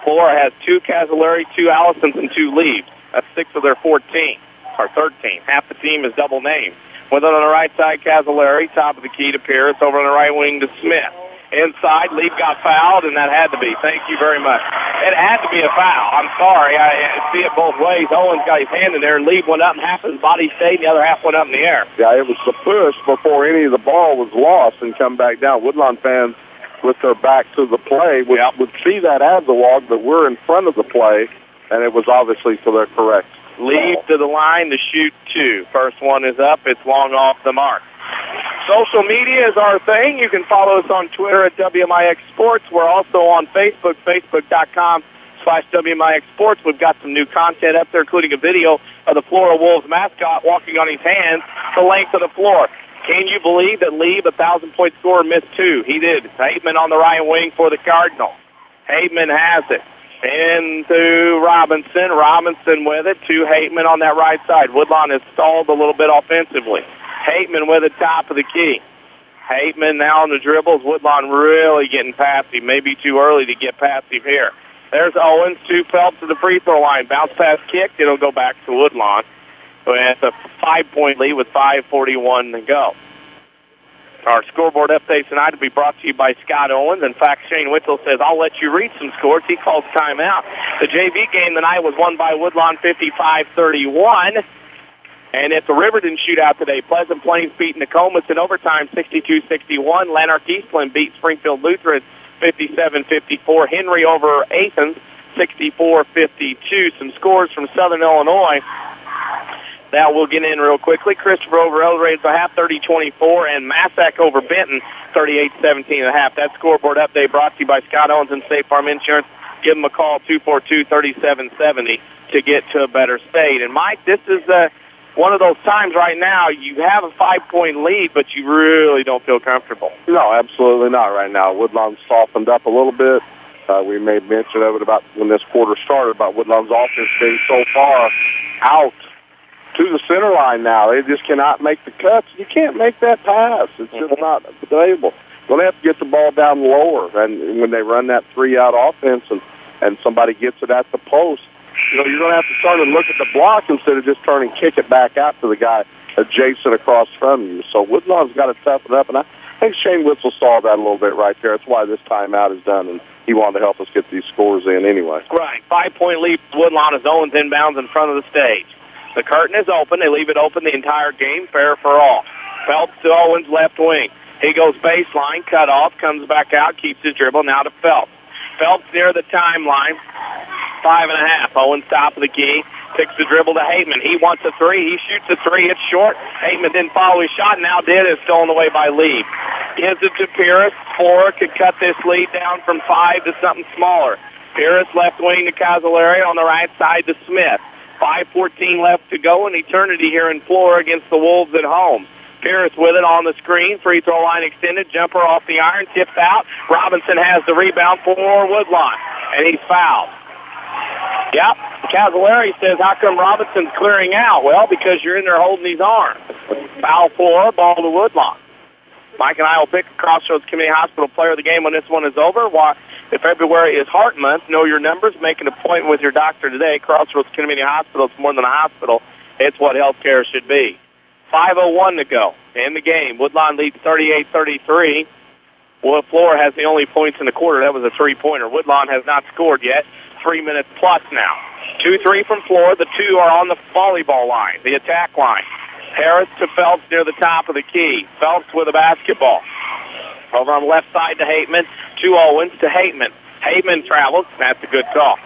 Flora has 2 Cavallari, 2 Allisons, and 2 Leaves. That's 6 of their 14, or 13. Half the team is double named. With it on the right side, Cavallari, top of the key to Pierce, over on the right wing to Smith. Inside, Leaf got fouled, and that had to be. Thank you very much. It had to be a foul. I'm sorry. I see it both ways. Owens got his hand in there, and Leaf went up, and half his body stayed, and the other half went up in the air. Yeah, it was the push before any of the ball was lost and come back down. Woodlawn fans, with their back to the play, would see that as a walk, but we're in front of the play, and it was obviously so they're correct. Leave to the line to shoot 2. First one is up. It's long off the mark. Social media is our thing. You can follow us on Twitter at WMIX Sports. We're also on Facebook, facebook.com/WMIX Sports. We've got some new content up there, including a video of the Flora Wolves mascot walking on his hands the length of the floor. Can you believe that Leib, 1,000-point scorer, missed 2? He did. Hateman on the right wing for the Cardinals. Hateman has it. Into Robinson. Robinson with it to Hateman on that right side. Woodlawn has stalled a little bit offensively. Hateman with it, top of the key. Hateman now on the dribbles. Woodlawn really getting passive. Maybe too early to get passive here. There's Owens to Phelps to the free throw line. Bounce pass kicked. It'll go back to Woodlawn. So it's a 5-point lead with 5:41 to go. Our scoreboard update tonight will be brought to you by Scott Owens. In fact, Shane Witzel says, I'll let you read some scores. He calls timeout. The JV game tonight was won by Woodlawn 55-31. And it's a Riverton shootout today. Pleasant Plains beat Nokomis in overtime 62-61. Lanark Eastland beat Springfield Lutheran 57-54. Henry over Athens 64-52. Some scores from Southern Illinois that we'll get in real quickly. Christopher over El-Reyes a half, 30-24, and Massac over Benton, 38-17 and a half. That scoreboard update brought to you by Scott Owens and State Farm Insurance. Give them a call, 242-3770, to get to a better state. And, Mike, this is one of those times right now you have a 5-point lead, but you really don't feel comfortable. No, absolutely not right now. Woodlawn's softened up a little bit. We made mention of it about when this quarter started, about Woodlawn's offense being so far out to the center line now. They just cannot make the cuts. You can't make that pass. It's just not available. Well, they have to get the ball down lower, and when they run that three-out offense and somebody gets it at the post, you're going to have to turn and look at the block instead of just turn and kick it back out to the guy adjacent across from you. So Woodlawn's got to toughen up, and I think Shane Witzel saw that a little bit right there. That's why this timeout is done, and he wanted to help us get these scores in anyway. Right. 5-point lead for Woodlawn as Owens inbounds in front of the stage. The curtain is open. They leave it open the entire game, fair for all. Phelps to Owens, left wing. He goes baseline, cut off, comes back out, keeps his dribble, now to Phelps. Phelps near the timeline, 5.5. Owens top of the key, picks the dribble to Hateman. He wants a three. He shoots a three. It's short. Hateman didn't follow his shot, now did. Is stolen away by Lee. Gives it to Pierce. Flora could cut this lead down from 5 to something smaller. Pierce left wing to Cazalari, on the right side to Smith. 5:14 left to go in eternity here in Flora against the Wolves at home. Pierce with it on the screen. Free throw line extended. Jumper off the iron. Tipped out. Robinson has the rebound for Woodlawn. And he's fouled. Yep. Cazalari says, how come Robinson's clearing out? Well, because you're in there holding his arm. Foul for ball to Woodlawn. Mike and I will pick a Crossroads Community Hospital player of the game when this one is over. If February is Heart Month, know your numbers. Make an appointment with your doctor today. Crossroads Community Hospital, it's more than a hospital. It's what healthcare should be. 5:01 to go in the game. Woodlawn leads 38-33. Flora has the only points in the quarter. That was a three-pointer. Woodlawn has not scored yet. 3 minutes plus now. 2-3 from Flora. The two are on the volleyball line, the attack line. Harris to Phelps near the top of the key. Phelps with a basketball. Over on the left side to Hateman. To Owens to Hateman. Hateman travels. That's a good call.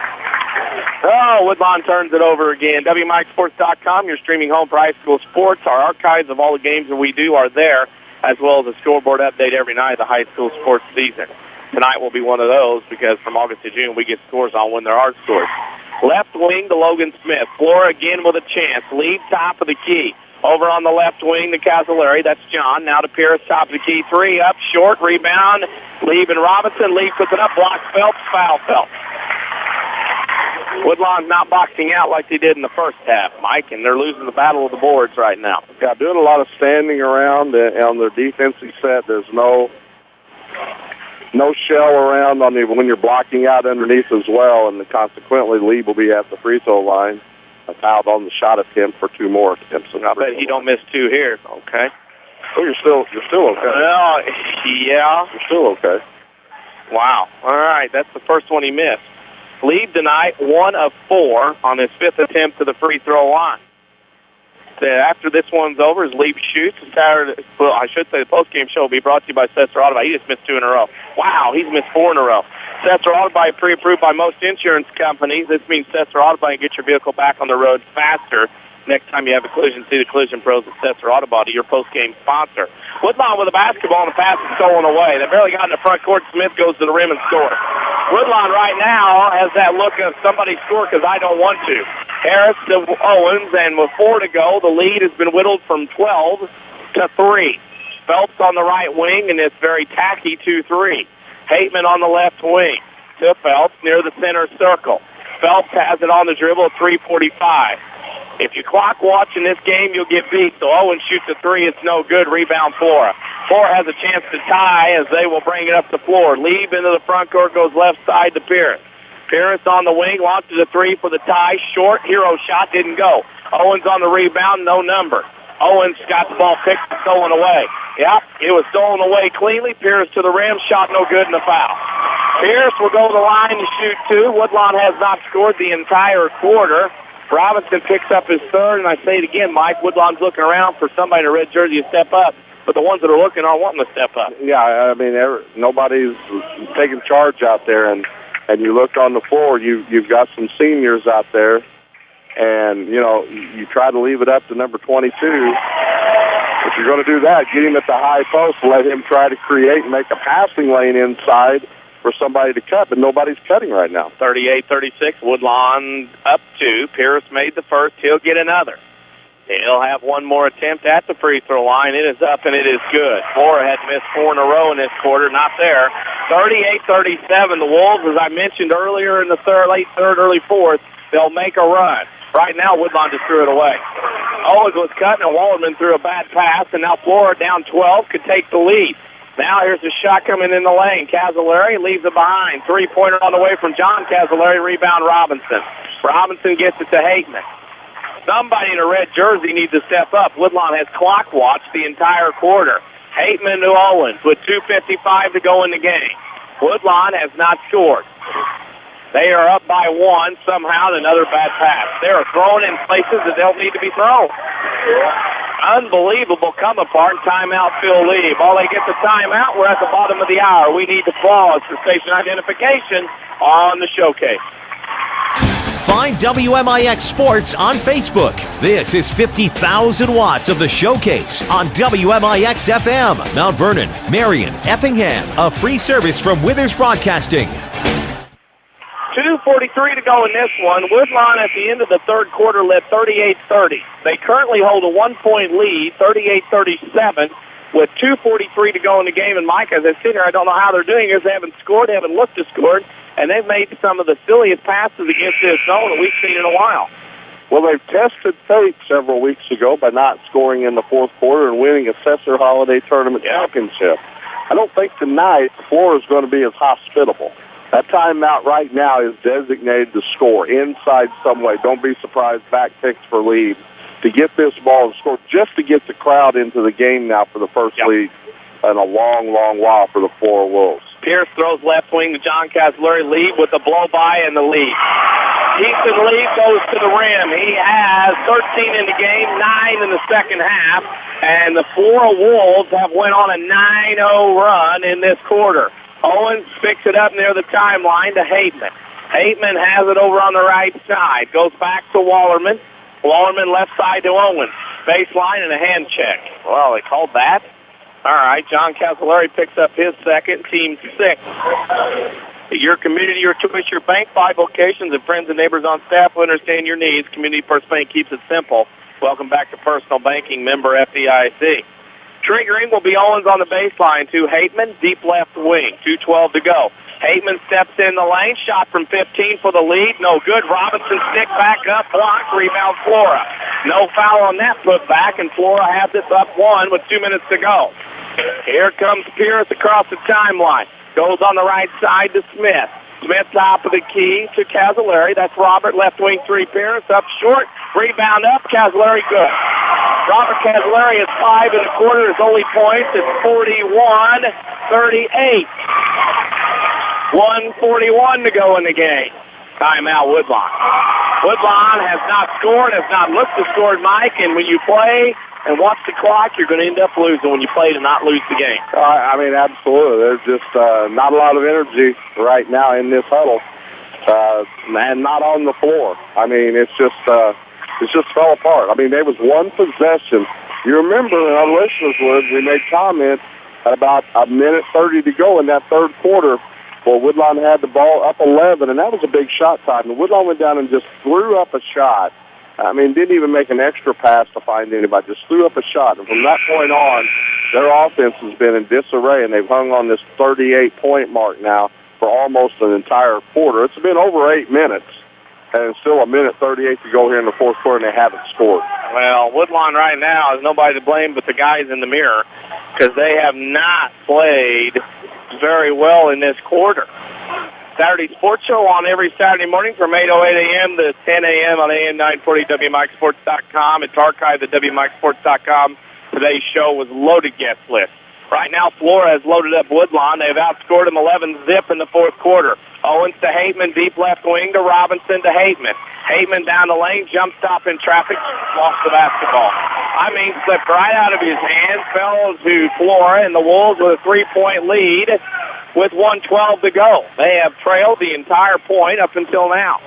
Oh, Woodlawn turns it over again. WMIXsports.com, your streaming home for high school sports. Our archives of all the games that we do are there, as well as a scoreboard update every night of the high school sports season. Tonight will be one of those because from August to June we get scores on when there are scores. Left wing to Logan Smith. Flora again with a chance. Lead top of the key. Over on the left wing to Cazalari. That's John. Now to Pierce, top of the key. Three up, short, rebound. Lee and Robinson. Lee puts it up, blocks Phelps, foul Phelps. Woodlawn's not boxing out like they did in the first half, Mike, and they're losing the battle of the boards right now. Yeah, doing a lot of standing around on their defensive set. There's no shell around when you're blocking out underneath as well, and consequently Lee will be at the free throw line. Fouled on the shot attempt for 2 more attempts. I bet he don't miss 2 here. Okay. Oh, you're still okay. Well, yeah. You're still okay. Wow. All right, that's the first one he missed. Lead tonight, 1 of 4 on his 5th attempt to the free throw line. After this one's over, his lead shoots. Saturday, well, I should say the postgame show will be brought to you by Sesser-Valier. He just missed 2 in a row. Wow, he's missed 4 in a row. Sesser-Valier pre-approved by most insurance companies. This means Sesser-Valier can get your vehicle back on the road faster. Next time you have a collision, see the collision pros at Sesser-Valier, your postgame sponsor. Woodlawn with a basketball and the pass is stolen away. They barely got in the front court. Smith goes to the rim and scores. Woodlawn right now has that look of somebody score because I don't want to. Harris to Owens, and with 4 to go, the lead has been whittled from 12 to 3. Phelps on the right wing, and it's very tacky 2-3. Hateman on the left wing to Phelps near the center circle. Phelps has it on the dribble, 3:45. If you clock watch in this game, you'll get beat. So Owens shoots a 3. It's no good. Rebound Flora. Flora has a chance to tie as they will bring it up the floor. Leave into the front court, goes left side to Pierce. Pierce on the wing, launches a 3 for the tie. Short, hero shot, didn't go. Owens on the rebound, no number. Owens got the ball picked and stolen away. Yep, it was stolen away cleanly. Pierce to the rim, shot no good, and a foul. Pierce will go to the line to shoot 2. Woodlawn has not scored the entire quarter. Robinson picks up his 3rd, and I say it again, Mike, Woodlawn's looking around for somebody in a red jersey to step up, but the ones that are looking aren't wanting to step up. Yeah, I mean, nobody's taking charge out there, and and you look on the floor, you've got some seniors out there, and, you try to leave it up to number 22. If you're going to do that, get him at the high post, let him try to create and make a passing lane inside for somebody to cut, but nobody's cutting right now. 38-36, Woodlawn up 2. Pierce made the first. He'll get another. He'll have one more attempt at the free throw line. It is up, and it is good. Flora had missed 4 in a row in this quarter. Not there. 38-37, the Wolves, as I mentioned earlier in the late third, early fourth, they'll make a run. Right now, Woodlawn just threw it away. Owens was cut, and Wallerman threw a bad pass, and now Flora down 12 could take the lead. Now here's a shot coming in the lane. Cavallari leaves it behind. Three-pointer on the way from John Cavallari. Rebound Robinson. Robinson gets it to Hateman. Somebody in a red jersey needs to step up. Woodlawn has clock watched the entire quarter. Hateman to Owens with 2:55 to go in the game. Woodlawn has not scored. They are up by 1. Somehow another bad pass. They are thrown in places that don't need to be thrown. Unbelievable come apart. Timeout, Phil Lee. Ball they get the timeout. We're at the bottom of the hour. We need to pause for station identification on the showcase. Find WMIX Sports on Facebook. This is 50,000 watts of the showcase on WMIX FM, Mount Vernon, Marion, Effingham. A free service from Withers Broadcasting. 2:43 to go in this one. Woodlawn at the end of the third quarter led 38-30. They currently hold a 1-point lead, 38-37, with 2:43 to go in the game. And Mike, as I sit here, I don't know how they're doing this. They haven't scored, they haven't looked to score, and they've made some of the silliest passes against this zone that we've seen in a while. Well, they've tested fate several weeks ago by not scoring in the fourth quarter and winning a Sesser-Holiday Tournament championship. I don't think tonight Flora is going to be as hospitable. That timeout right now is designated to score inside some way. Don't be surprised back picks for lead to get this ball to score, just to get the crowd into the game now for the first lead in a long, long while for the Flora Wolves. Pierce throws left wing to John Cavallari. Lee with the blow-by and the lead. Easton Lee goes to the rim. He has 13 in the game, 9 in the second half, and the Flora Wolves have went on a 9-0 run in this quarter. Owens picks it up near the timeline to Hateman. Hateman has it over on the right side. Goes back to Wallerman. Wallerman left side to Owens. Baseline and a hand check. Well, they called that. All right, John Cavallari picks up his second, team 6. Your community, your choice, your bank, 5 locations, and friends and neighbors on staff who understand your needs. Community First Bank keeps it simple. Welcome back to Personal Banking, member FDIC. Triggering will be Owens on the baseline to Hateman, deep left wing. 2:12 to go. Hateman steps in the lane, shot from 15 for the lead. No good. Robinson stick back up, block, rebound Flora. No foul on that putback, and Flora has it up 1 with 2 minutes to go. Here comes Pierce across the timeline. Goes on the right side to Smith. Smith top of the key to Cavallari. That's Robert, left wing 3. Pierce up short. Rebound up. Cavallari good. Robert Cavallari is 5 1/4. His only points. It's 41-38. 1:41 to go in the game. Timeout, Woodlawn. Woodlawn has not scored, has not looked to score, Mike, and when you play and watch the clock, you're going to end up losing when you play to not lose the game. I mean, absolutely. There's just not a lot of energy right now in this huddle, and not on the floor. I mean, it's just fell apart. I mean, there was one possession. You remember, and our listeners would, we made comments at about 1:30 to go in that third quarter. Well, Woodlawn had the ball up 11, and that was a big shot time. And Woodlawn went down and just threw up a shot. I mean, didn't even make an extra pass to find anybody. Just threw up a shot. And from that point on, their offense has been in disarray, and they've hung on this 38-point mark now for almost an entire quarter. It's been over 8 minutes, and it's still 1:38 to go here in the fourth quarter, and they haven't scored. Well, Woodlawn right now is nobody to blame but the guys in the mirror, because they have not played very well in this quarter. Saturday Sports Show on every Saturday morning from 8:08 a.m. to 10 a.m. on AM 940 WMIXsports.com. It's archived at WMIXsports.com. Today's show was loaded guest list. Right now, Flora has loaded up Woodlawn. They've outscored them 11-0 in the fourth quarter. Owens to Hateman, deep left wing to Robinson to Hateman. Hateman down the lane, jump stop in traffic, lost the basketball. I mean, slipped right out of his hands, fell to Flora, and the Wolves with a 3-point lead with 1:12 to go. They have trailed the entire point up until now.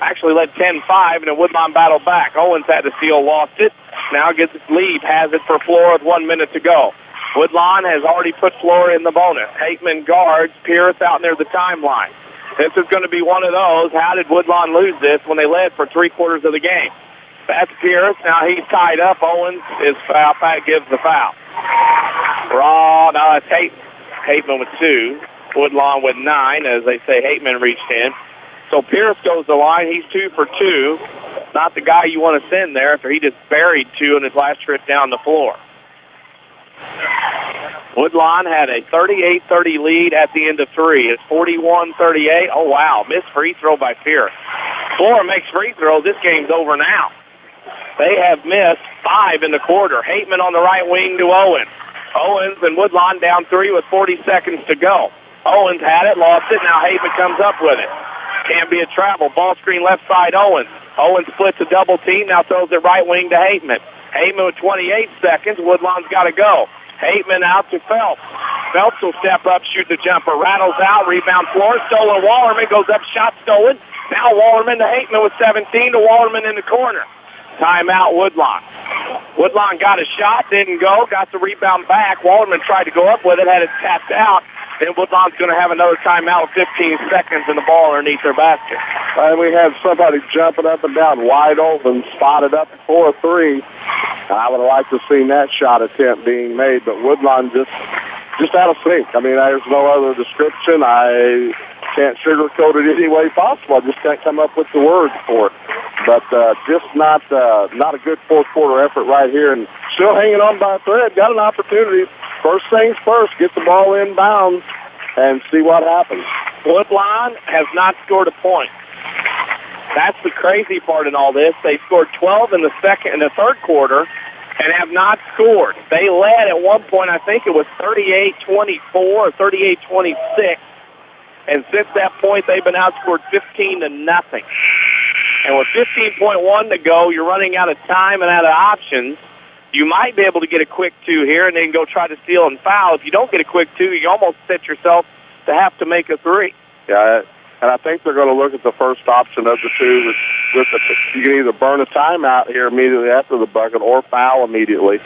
Actually led 10-5, and then Woodlawn battled back. Owens had to steal, lost it. Now gets its lead, has it for Flora with 1 minute to go. Woodlawn has already put Flora in the bonus. Hateman guards Pierce out near the timeline. This is going to be one of those, how did Woodlawn lose this when they led for 3/4 of the game? That's Pierce. Now he's tied up. Owens is foul. Pat gives the foul. Now it's Hateman with 2. Woodlawn with 9. As they say, Hateman reached in. So Pierce goes to the line. He's 2 for 2. Not the guy you want to send there after he just buried 2 in his last trip down the floor. Woodlawn had a 38-30 lead at the end of 3. It's 41-38. Oh, wow. Missed free throw by Pierce. Flora makes free throws. This game's over now. They have missed 5 in the quarter. Hateman on the right wing to Owens. Owens and Woodlawn down 3 with 40 seconds to go. Owens had it, lost it. Now Hateman comes up with it. Can't be a travel. Ball screen left side Owens. Owens splits a double team. Now throws it right wing to Hateman. Hateman with 28 seconds. Woodlawn's got to go. Hateman out to Phelps. Phelps will step up, shoot the jumper. Rattles out, rebound Flora. Stolen. Wallerman goes up, shot stolen. Now Wallerman to Hateman with 17 to Wallerman in the corner. Timeout Woodlawn. Woodlawn got a shot, didn't go, got the rebound back. Wallerman tried to go up with it, had it tapped out. Then Woodlawn's going to have another timeout with 15 seconds and the ball underneath their basket. And we had somebody jumping up and down wide open, spotted up for a 3. I would have liked to have seen that shot attempt being made, but Woodlawn just out of sync. I mean, there's no other description. I can't sugarcoat it any way possible. I just can't come up with the words for it. But just not a good fourth-quarter effort right here, and still hanging on by a thread. Got an opportunity. First things first, get the ball inbounds and see what happens. Woodlawn has not scored a point. That's the crazy part in all this. They scored 12 in the third quarter and have not scored. They led at one point, I think it was 38-24 or 38-26. And since that point, they've been outscored 15-0. And with 15.1 to go, you're running out of time and out of options. You might be able to get a quick 2 here and then go try to steal and foul. If you don't get a quick 2, you almost set yourself to have to make a 3. Yeah, and I think they're going to look at the first option of the 2. You can either burn a timeout here immediately after the bucket or foul immediately,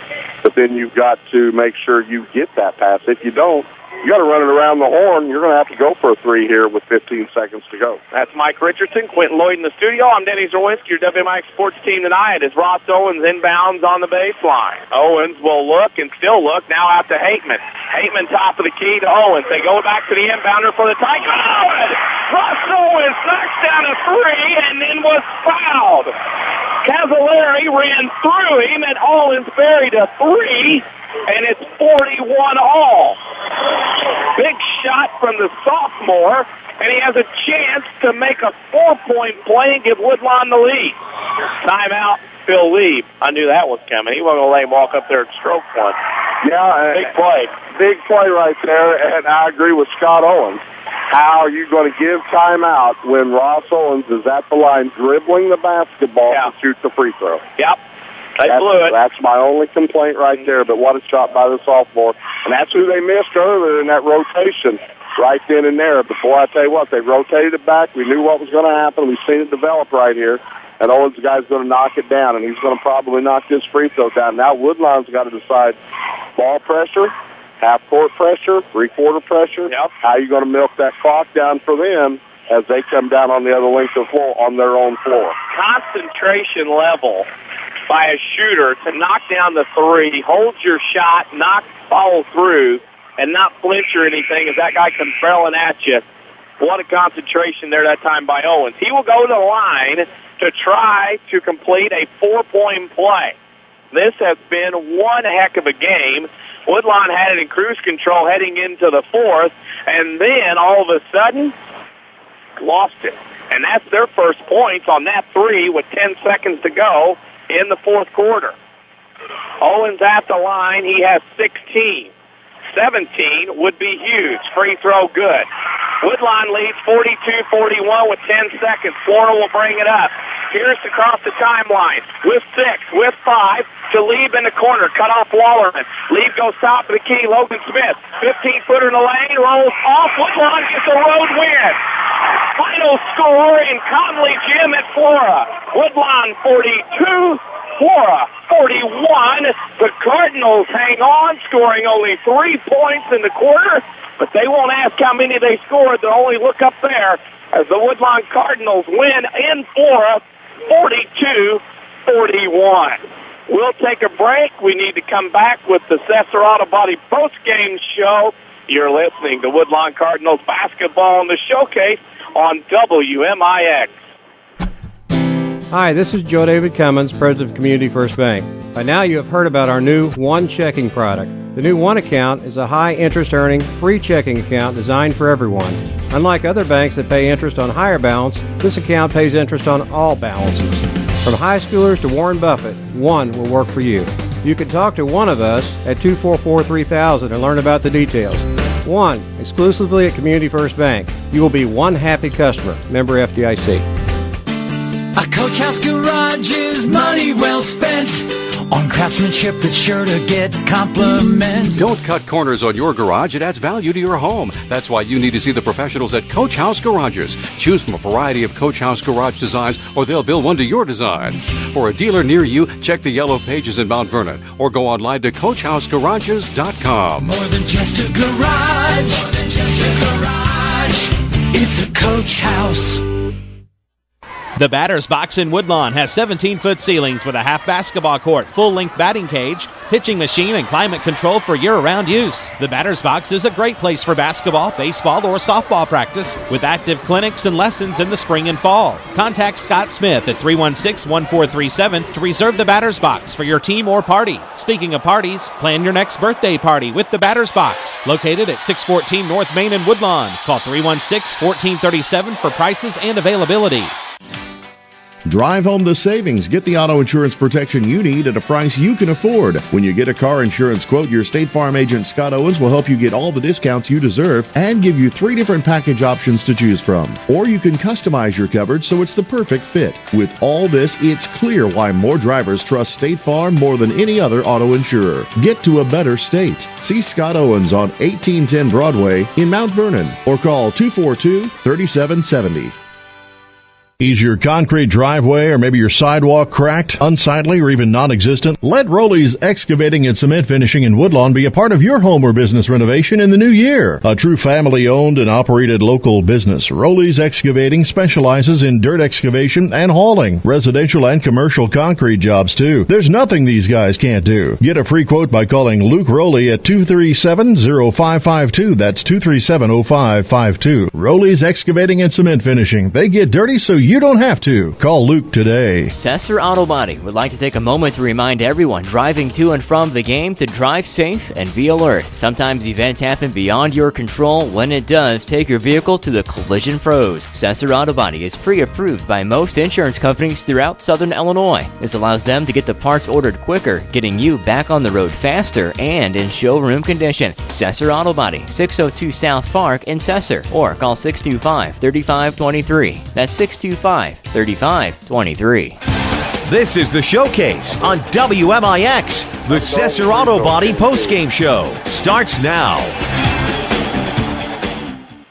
but then you've got to make sure you get that pass. If you don't, you got to run it around the horn. You're going to have to go for a 3 here with 15 seconds to go. That's Mike Richardson, Quentin Lloyd in the studio. I'm Denny Czerwinski, your WMIX sports team tonight as Ross Owens inbounds on the baseline. Owens will look and still look now out to Hateman. Hateman top of the key to Owens. They go back to the inbounder for the tie. Good! Ross Owens knocks down a 3 and then was fouled. Cavalieri ran through him and Owens buried a 3. And it's 41 all. Big shot from the sophomore, and he has a chance to make a 4-point play and give Woodlawn the lead. Timeout, Phil Lee. I knew that was coming. He wasn't going to let him walk up there and stroke one. Yeah, big play. Big play right there, and I agree with Scott Owens. How are you going to give timeout when Ross Owens is at the line dribbling the basketball to shoot the free throw? Yep. They blew it. That's my only complaint right there, but what a shot by the sophomore. And that's who they missed earlier in that rotation, right then and there. But boy, I tell you what, they rotated it back. We knew what was going to happen. We've seen it develop right here. And Owens' guy's going to knock it down, and he's going to probably knock this free throw down. Now Woodlawn's got to decide ball pressure, half-court pressure, three-quarter pressure. Yep. How are you going to milk that clock down for them as they come down on the other length of the floor, on their own floor? Concentration level by a shooter to knock down the 3, hold your shot, not follow through, and not flinch or anything as that guy comes barreling at you. What a concentration there that time by Owens. He will go to the line to try to complete a 4-point play. This has been one heck of a game. Woodlawn had it in cruise control heading into the 4th, and then all of a sudden, lost it. And that's their first points on that 3 with 10 seconds to go in the 4th quarter. Owens at the line. He has 16. 17 would be huge. Free throw good. Woodlawn leads 42-41 with 10 seconds. Flora will bring it up. Pierce across the timeline with 6, with 5 to Lieb in the corner. Cut off Wallerman. Lieb goes top of the key. Logan Smith, 15-footer in the lane, rolls off. Woodlawn gets a road win. Final score in Conley Gym at Flora. Woodlawn 42, Flora 41. The Cardinals hang on, scoring only 3 points in the quarter, but they won't ask how many they scored. They'll only look up there as the Woodlawn Cardinals win in Flora 42-41. We'll take a break. We need to come back with the Sesser Auto Body post-game show. You're listening to Woodlawn Cardinals basketball on the showcase on WMIX. Hi, this is Joe David Cummins, President of Community First Bank. By now you have heard about our new One Checking product. The new One Account is a high-interest earning, free checking account designed for everyone. Unlike other banks that pay interest on higher balance, this account pays interest on all balances. From high schoolers to Warren Buffett, One will work for you. You can talk to one of us at 244-3000 and learn about the details. One, exclusively at Community First Bank. You will be one happy customer. Member FDIC. A Coach House Garage is money well spent on craftsmanship that's sure to get compliments. Don't cut corners on your garage. It adds value to your home. That's why you need to see the professionals at Coach House Garages. Choose from a variety of Coach House garage designs, or they'll build one to your design. For a dealer near you, check the yellow pages in Mount Vernon, or go online to CoachHouseGarages.com. More than just a garage. More than just a garage. It's a Coach House. The Batter's Box in Woodlawn has 17-foot ceilings with a half basketball court, full-length batting cage, pitching machine, and climate control for year-round use. The Batter's Box is a great place for basketball, baseball, or softball practice with active clinics and lessons in the spring and fall. Contact Scott Smith at 316-1437 to reserve the Batter's Box for your team or party. Speaking of parties, plan your next birthday party with the Batter's Box, located at 614 North Main in Woodlawn. Call 316-1437 for prices and availability. Drive home the savings. Get the auto insurance protection you need at a price you can afford. When you get a car insurance quote, your State Farm agent Scott Owens will help you get all the discounts you deserve and give you 3 different package options to choose from. Or you can customize your coverage so it's the perfect fit. With all this, it's clear why more drivers trust State Farm more than any other auto insurer. Get to a better state. See Scott Owens on 1810 Broadway in Mount Vernon or call 242-3770. Is your concrete driveway or maybe your sidewalk cracked, unsightly, or even non-existent? Let Rowley's Excavating and Cement Finishing in Woodlawn be a part of your home or business renovation in the new year. A true family-owned and operated local business, Rowley's Excavating specializes in dirt excavation and hauling, residential and commercial concrete jobs too. There's nothing these guys can't do. Get a free quote by calling Luke Rowley at 237-0552. That's 237-0552. Rowley's Excavating and Cement Finishing. They get dirty so you don't have to. Call Luke today. Sesser Auto Body would like to take a moment to remind everyone driving to and from the game to drive safe and be alert. Sometimes events happen beyond your control. When it does, take your vehicle to the collision pros. Sesser Auto Body is pre-approved by most insurance companies throughout Southern Illinois. This allows them to get the parts ordered quicker, getting you back on the road faster and in showroom condition. Sesser Auto Body, 602 South Park in Sesser, or call 625-3523. That's 625-3523. This is the Showcase on WMIX. The Sesser Auto Body postgame show starts now.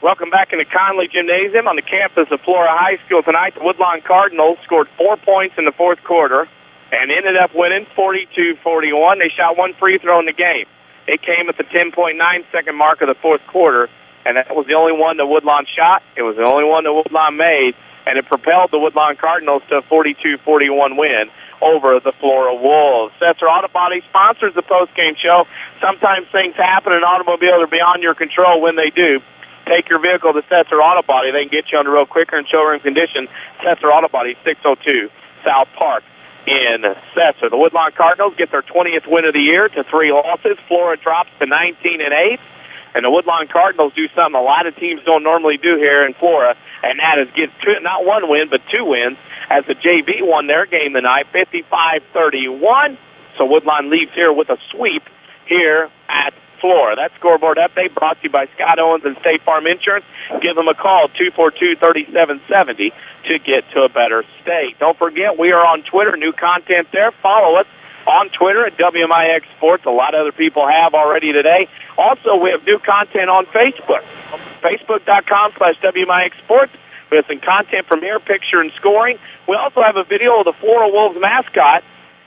Welcome back into Conley Gymnasium on the campus of Flora High School tonight. The Woodlawn Cardinals scored 4 points in the fourth quarter and ended up winning 42-41. They shot 1 free throw in the game. It came at the 10.9-second mark of the fourth quarter, and that was the only one that Woodlawn shot. It was the only one that Woodlawn made, and it propelled the Woodlawn Cardinals to a 42-41 win over the Flora Wolves. Sesser Auto Body sponsors the postgame show. Sometimes things happen in automobiles are beyond your control. When they do, take your vehicle to Sesser Auto Body. They can get you on the road quicker in showroom condition. Sesser Auto Body, 602 South Park in Sesser. The Woodlawn Cardinals get their 20th win of the year to 3 losses. Flora drops to 19-8. And the Woodlawn Cardinals do something a lot of teams don't normally do here in Flora, and that is get not 1 win, but 2 wins, as the JV won their game tonight, 55-31. So Woodlawn leaves here with a sweep here at Flora. That scoreboard update brought to you by Scott Owens and State Farm Insurance. Give them a call, 242-3770, to get to a better state. Don't forget, we are on Twitter. New content there. Follow us on Twitter at WMIX Sports. A lot of other people have already today. Also, we have new content on Facebook. Facebook.com/WMIX Sports. We have some content from here, picture and scoring. We also have a video of the Flora Wolves mascot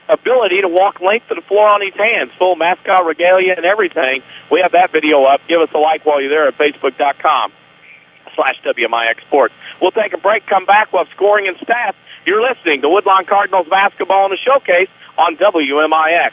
ability to walk length to the floor on his hands, full mascot regalia and everything. We have that video up. Give us a like while you're there at Facebook.com/WMIX Sports. We'll take a break, come back, we'll have scoring and stats. You're listening to Woodlawn Cardinals basketball in the showcase on WMIX.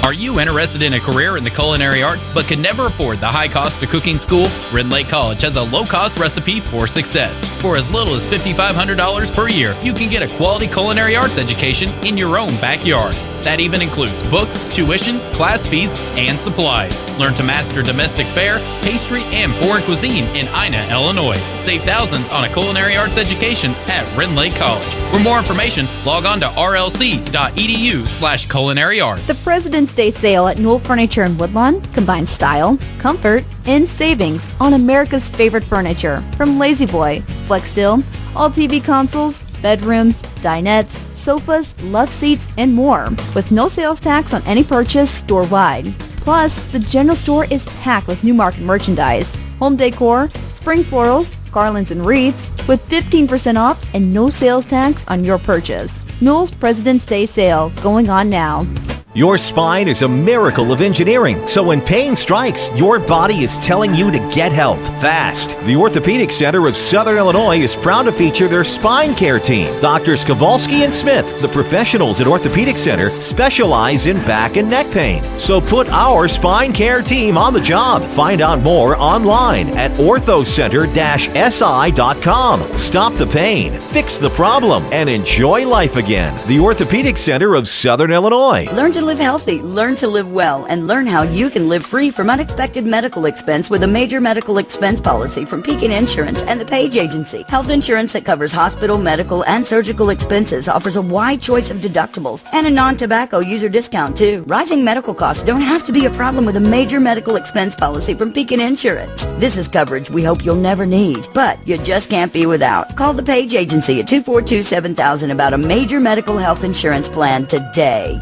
Are you interested in a career in the culinary arts but can never afford the high cost of cooking school? Rend Lake College has a low-cost recipe for success. For as little as $5,500 per year, you can get a quality culinary arts education in your own backyard. That even includes books, tuition, class fees, and supplies. Learn to master domestic fare, pastry, and foreign cuisine in Ina, Illinois. Save thousands on a culinary arts education at Rend Lake College. For more information, log on to rlc.edu/culinary arts. The President's Day sale at Newell Furniture in Woodlawn combines style, comfort, and savings on America's favorite furniture. From Lazy Boy, FlexSteel, all TV consoles, bedrooms, dinettes, sofas, love seats, and more, with no sales tax on any purchase store-wide. Plus, the general store is packed with new market merchandise, home decor, spring florals, garlands and wreaths, with 15% off and no sales tax on your purchase. Newell's President's Day sale going on now. Your spine is a miracle of engineering, so when pain strikes, your body is telling you to get help fast. The Orthopedic Center of Southern Illinois is proud to feature their spine care team. Doctors Kowalski and Smith, the professionals at Orthopedic Center, specialize in back and neck pain. So put our spine care team on the job. Find out more online at orthocenter-si.com. Stop the pain, fix the problem, and enjoy life again. The Orthopedic Center of Southern Illinois. Learn to live healthy, learn to live well, and learn how you can live free from unexpected medical expense with a major medical expense policy from Pekin Insurance and the Page Agency. Health insurance that covers hospital, medical, and surgical expenses offers a wide choice of deductibles and a non-tobacco user discount too. Rising medical costs don't have to be a problem with a major medical expense policy from Pekin Insurance. This is coverage we hope you'll never need, but you just can't be without. Call the Page Agency at 242-7000 about a major medical health insurance plan today.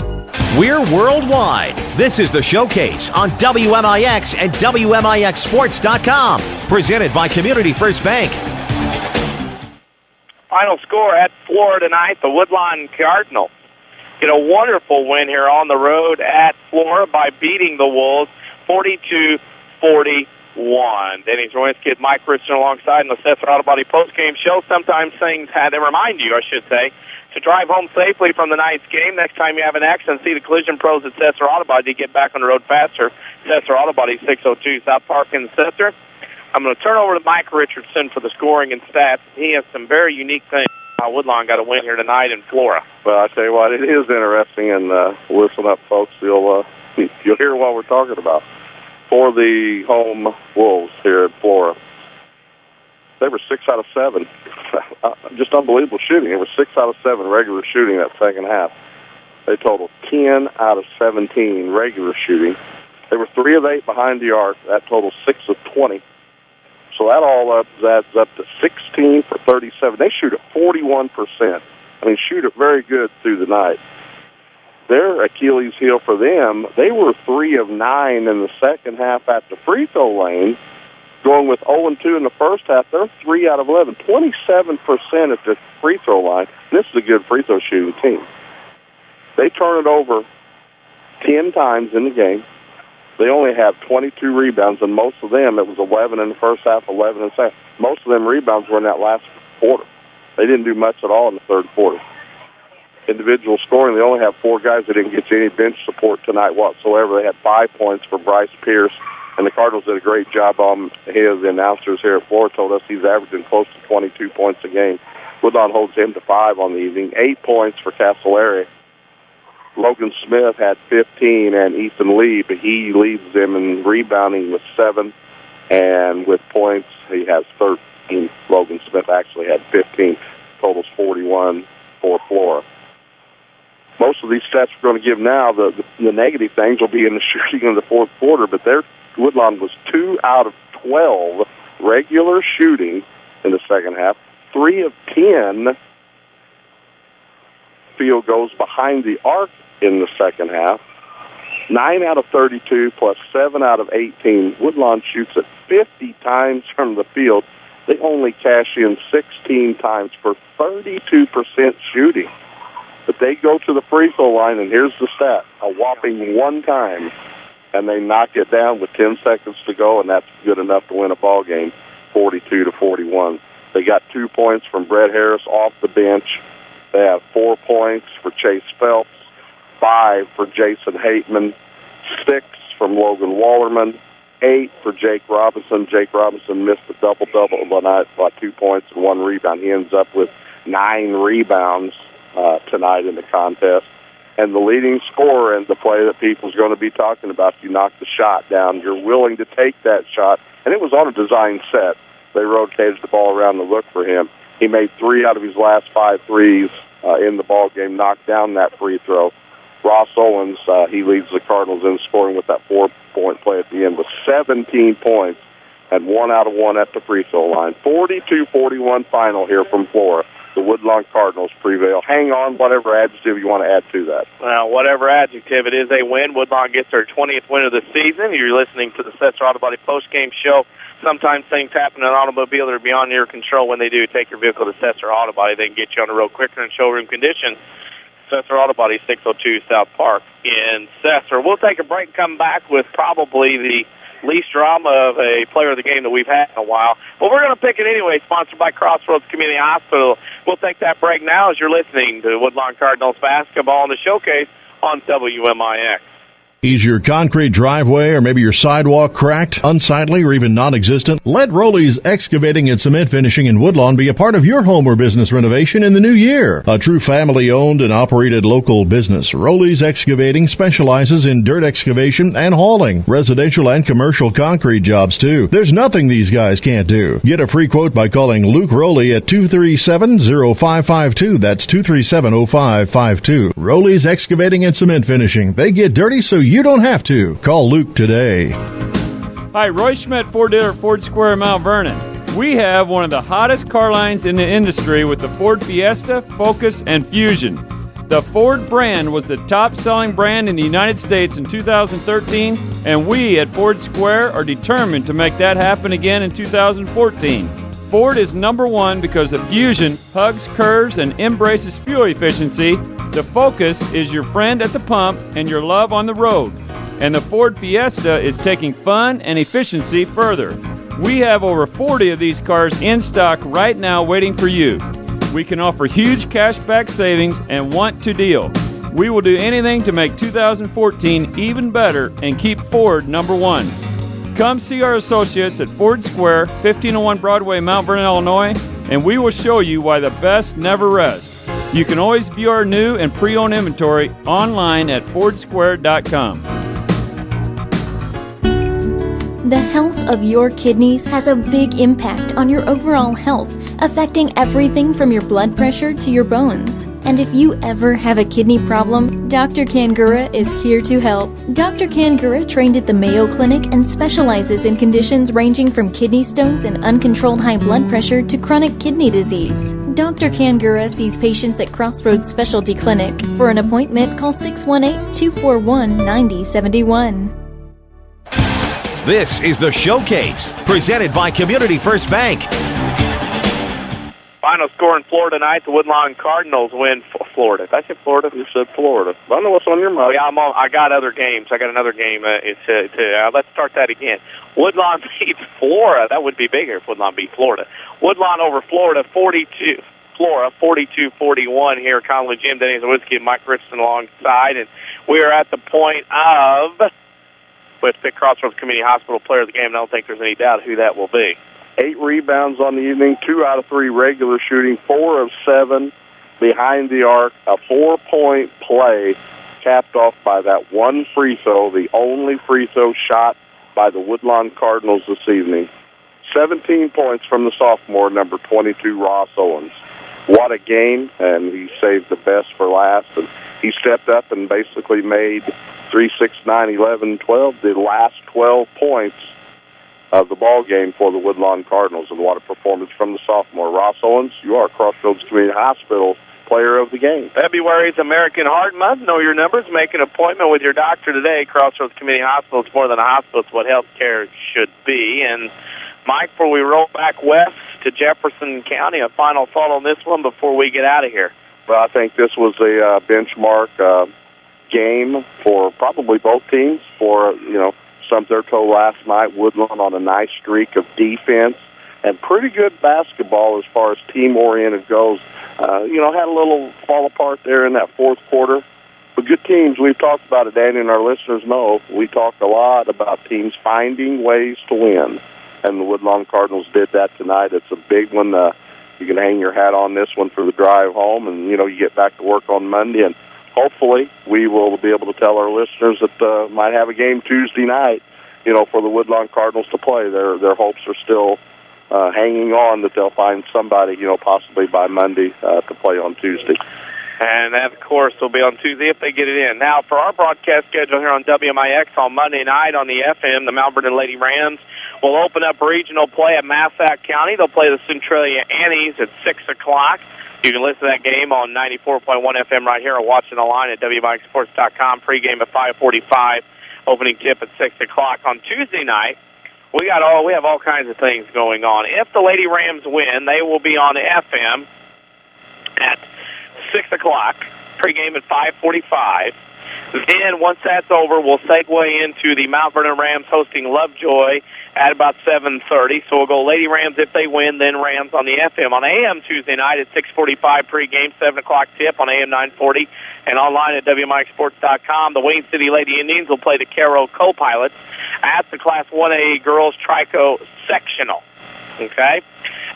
We're worldwide. This is the Showcase on WMIX and WMIXsports.com. Presented by Community First Bank. Final score at Flora tonight, the Woodlawn Cardinals get a wonderful win here on the road at Flora by beating the Wolves 42-41. Denny Czerwinski and Mike Richardson alongside in the Sesser Auto Body postgame show. Sometimes things they remind you, I should say, to drive home safely from the night's game. Next time you have an accident, see the collision pros at Sesser Auto Body to get back on the road faster. Sesser Auto Body, 602 South Park in Sesser. I'm going to turn over to Mike Richardson for the scoring and stats. He has some very unique things. Woodlawn got a win here tonight in Flora. Well, I tell you what, it is interesting, and listen up, folks. You'll hear what we're talking about. For the home Wolves here at Flora, they were 6 out of 7. Just unbelievable shooting. It was 6 out of 7 regular shooting that second half. They totaled 10 out of 17 regular shooting. They were 3 of 8 behind the arc. That totaled 6 of 20. So that all adds up to 16 for 37. They shoot at 41%. Shoot it very good through the night. Their Achilles heel for them, they were 3 of 9 in the second half at the free throw lane. Going with 0-2 in the first half, they're 3 out of 11, 27% at the free throw line. This is a good free throw shooting team. They turn it over 10 times in the game. They only have 22 rebounds, and most of them, it was 11 in the first half, 11 in the second. Most of them rebounds were in that last quarter. They didn't do much at all in the third quarter. Individual scoring, they only have 4 guys that didn't get any bench support tonight whatsoever. They had 5 points for Bryce Pierce. And the Cardinals did a great job on his. The announcers here at Flora told us he's averaging close to 22 points a game. Woodlawn holds him to 5 on the evening. 8 points for Castleberry. Logan Smith had 15, and Ethan Lee, but he leads them in rebounding with 7. And with points, he has 13. Logan Smith actually had 15. Totals 41 for Flora. most of these stats we're going to give now, the negative things will be in the shooting in the fourth quarter, but Woodlawn was 2 out of 12 regular shooting in the second half, 3 of 10 field goals behind the arc in the second half, 9 out of 32 plus 7 out of 18. Woodlawn shoots at 50 times from the field. They only cash in 16 times for 32% shooting. But they go to the free throw line, and here's the stat, a whopping 1 time, and they knock it down with 10 seconds to go, and that's good enough to win a ball game, 42-41. They got 2 points from Brett Harris off the bench. They have 4 points for Chase Phelps, 5 for Jason Hateman, 6 from Logan Wallerman, 8 for Jake Robinson. Jake Robinson missed a double-double tonight by 2 points and 1 rebound. He ends up with 9 rebounds tonight in the contest. And the leading scorer in the play that people's going to be talking about, you knock the shot down. You're willing to take that shot. And it was on a design set. They rotated the ball around to look for him. He made 3 out of his last 5 threes in the ball game, knocked down that free throw. Ross Owens, he leads the Cardinals in scoring with that 4-point play at the end with 17 points and 1 out of 1 at the free throw line. 42-41 final here from Flora. The Woodlawn Cardinals prevail. Hang on, whatever adjective you want to add to that. Well, whatever adjective it is, they win. Woodlawn gets their 20th win of the season. You're listening to the Sesser Auto Body postgame show. Sometimes things happen in an automobile that are beyond your control. When they do, take your vehicle to Sesser Auto Body. They can get you on the road quicker in showroom condition. Sesser Auto Body, 602 South Park in Sesser. We'll take a break and come back with probably the least drama of a player of the game that we've had in a while. But we're going to pick it anyway, sponsored by Crossroads Community Hospital. We'll take that break now as you're listening to Woodlawn Cardinals basketball in the showcase on WMIX. Is your concrete driveway or maybe your sidewalk cracked, unsightly, or even non-existent? Let Rowley's Excavating and Cement Finishing in Woodlawn be a part of your home or business renovation in the new year. A true family-owned and operated local business, Rowley's Excavating specializes in dirt excavation and hauling, residential and commercial concrete jobs too. There's nothing these guys can't do. Get a free quote by calling Luke Rowley at 237-0552. That's 237-0552. Rowley's Excavating and Cement Finishing. They get dirty so you don't have to. Call Luke today. Hi, Roy Schmidt, Ford dealer at Ford Square, Mount Vernon. We have one of the hottest car lines in the industry with the Ford Fiesta, Focus, and Fusion. The Ford brand was the top-selling brand in the United States in 2013, and we at Ford Square are determined to make that happen again in 2014. Ford is number one because the Fusion hugs curves and embraces fuel efficiency. The Focus is your friend at the pump and your love on the road. And the Ford Fiesta is taking fun and efficiency further. We have over 40 of these cars in stock right now waiting for you. We can offer huge cashback savings and want to deal. We will do anything to make 2014 even better and keep Ford number one. Come see our associates at Ford Square, 1501 Broadway, Mount Vernon, Illinois, and we will show you why the best never rests. You can always view our new and pre-owned inventory online at fordsquare.com. The health of your kidneys has a big impact on your overall health, affecting everything from your blood pressure to your bones. And if you ever have a kidney problem, Dr. Kangura is here to help. Dr. Kangura trained at the Mayo Clinic and specializes in conditions ranging from kidney stones and uncontrolled high blood pressure to chronic kidney disease. Dr. Kangura sees patients at Crossroads Specialty Clinic. For an appointment, call 618-241-9071. This is the Showcase, presented by Community First Bank. Final score in Florida tonight, the Woodlawn Cardinals win Florida. Did I say Florida? You said Florida. I don't know what's on your mind. Oh, yeah, I got other games. I got another game. Let's start that again. Woodlawn beats Flora. That would be bigger if Woodlawn beat Florida. Woodlawn over Flora, 42-41 here at Conley Gym. Denny Czerwinski and Mike Richardson alongside. And we are at the point of, let's pick Crossroads Community Hospital player of the game. I don't think there's any doubt who that will be. 8 rebounds on the evening, 2 out of 3 regular shooting, 4 of 7 behind the arc, a 4-point play capped off by that one free throw, the only free throw shot by the Woodlawn Cardinals this evening. 17 points from the sophomore, number 22, Ross Owens. what a game, and he saved the best for last. And he stepped up and basically made 3, 6, 9, 11, 12, the last 12 points of the ball game for the Woodlawn Cardinals. And what a performance from the sophomore. Ross Owens, you are Crossroads Community Hospital player of the game. February is American Heart Month. Know your numbers. Make an appointment with your doctor today. Crossroads Community Hospital. It's more than a hospital. It's what health care should be. And, Mike, before we roll back west to Jefferson County, a final thought on this one before we get out of here. Well, I think this was a benchmark game for probably both teams. For, stumped their toe last night. Woodlawn on a nice streak of defense and pretty good basketball as far as team-oriented goes. Had a little fall apart there in that fourth quarter. But good teams, we've talked about it, Danny, and our listeners know, we talked a lot about teams finding ways to win. And the Woodlawn Cardinals did that tonight. It's a big one. You can hang your hat on this one for the drive home, and, you get back to work on Monday. And hopefully we will be able to tell our listeners that might have a game Tuesday night, for the Woodlawn Cardinals to play. Their hopes are still hanging on that they'll find somebody, possibly by Monday to play on Tuesday. And that, of course, will be on Tuesday if they get it in. Now, for our broadcast schedule here on WMIX on Monday night on the FM, the Mount Vernon Lady Rams will open up regional play at Massac County. They'll play the Centralia Annies at 6 o'clock. You can listen to that game on 94.1 FM right here or watch it online at WMIXsports.com. Pregame at 5:45, opening tip at 6 o'clock. On Tuesday night, we have all kinds of things going on. If the Lady Rams win, they will be on FM at 6 o'clock, pregame at 5:45. Then, once that's over, we'll segue into the Mount Vernon Rams hosting Lovejoy at about 7:30. So we'll go Lady Rams if they win, then Rams on the FM. On AM Tuesday night at 6:45 pregame, 7 o'clock tip on AM 940, and online at WMIXsports.com. The Wayne City Lady Indians will play the Caro Co-Pilots at the Class 1A Girls Trico Sectional. Okay?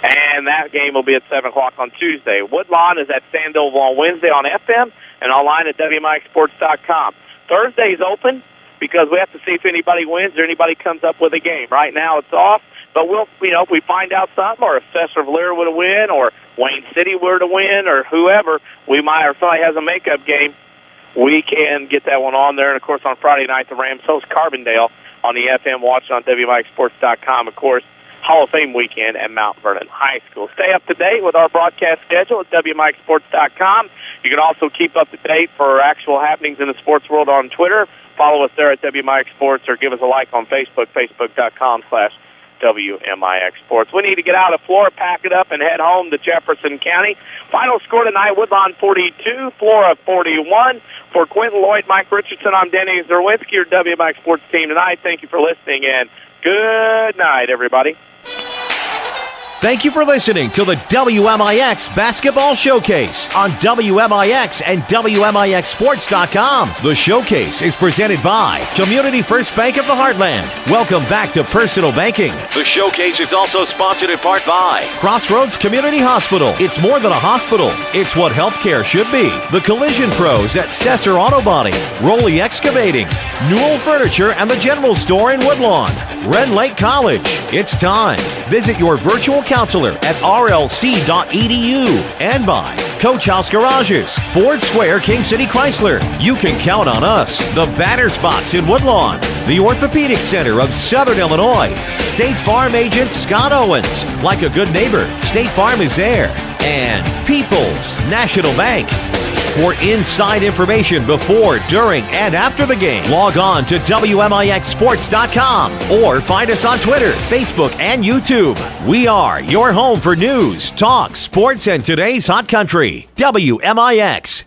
And that game will be at 7 o'clock on Tuesday. Woodlawn is at Sandoval on Wednesday on FM and online at WMIXsports.com. Thursday's open because we have to see if anybody wins or anybody comes up with a game. Right now it's off, but we'll, if we find out something, or if Sesser-Valier were to win, or Wayne City were to win, or whoever, or somebody has a makeup game, we can get that one on there. And, of course, on Friday night, the Rams host Carbondale on the FM. Watch on WMIXsports.com, of course. Hall of Fame weekend at Mount Vernon High School. Stay up to date with our broadcast schedule at WMIXsports.com. You can also keep up to date for actual happenings in the sports world on Twitter. Follow us there at WMIX Sports or give us a like on Facebook, facebook.com/WMIX Sports. We need to get out of Flora, pack it up, and head home to Jefferson County. Final score tonight, Woodlawn 42, Flora 41. For Quentin Lloyd, Mike Richardson, I'm Denny Czerwinski, your WMIX Sports team tonight. Thank you for listening, and good night, everybody. Thank you for listening to the WMIX Basketball Showcase on WMIX and WMIXsports.com. The Showcase is presented by Community First Bank of the Heartland. Welcome back to personal banking. The Showcase is also sponsored in part by Crossroads Community Hospital. It's more than a hospital. It's what healthcare should be. The Collision Pros at Sesser Auto Body, Roley Excavating, Newell Furniture and the General Store in Woodlawn, Ren Lake College. It's time. Visit your virtual counselor at rlc.edu and by Coach House Garages, Ford Square, King City Chrysler. You can count on us. The Batter's Box in Woodlawn, the Orthopedic Center of Southern Illinois, State Farm agent Scott Owens. Like a good neighbor, State Farm is there. And People's National Bank. For inside information before, during, and after the game, log on to WMIXsports.com or find us on Twitter, Facebook, and YouTube. We are your home for news, talk, sports, and today's hot country. WMIX.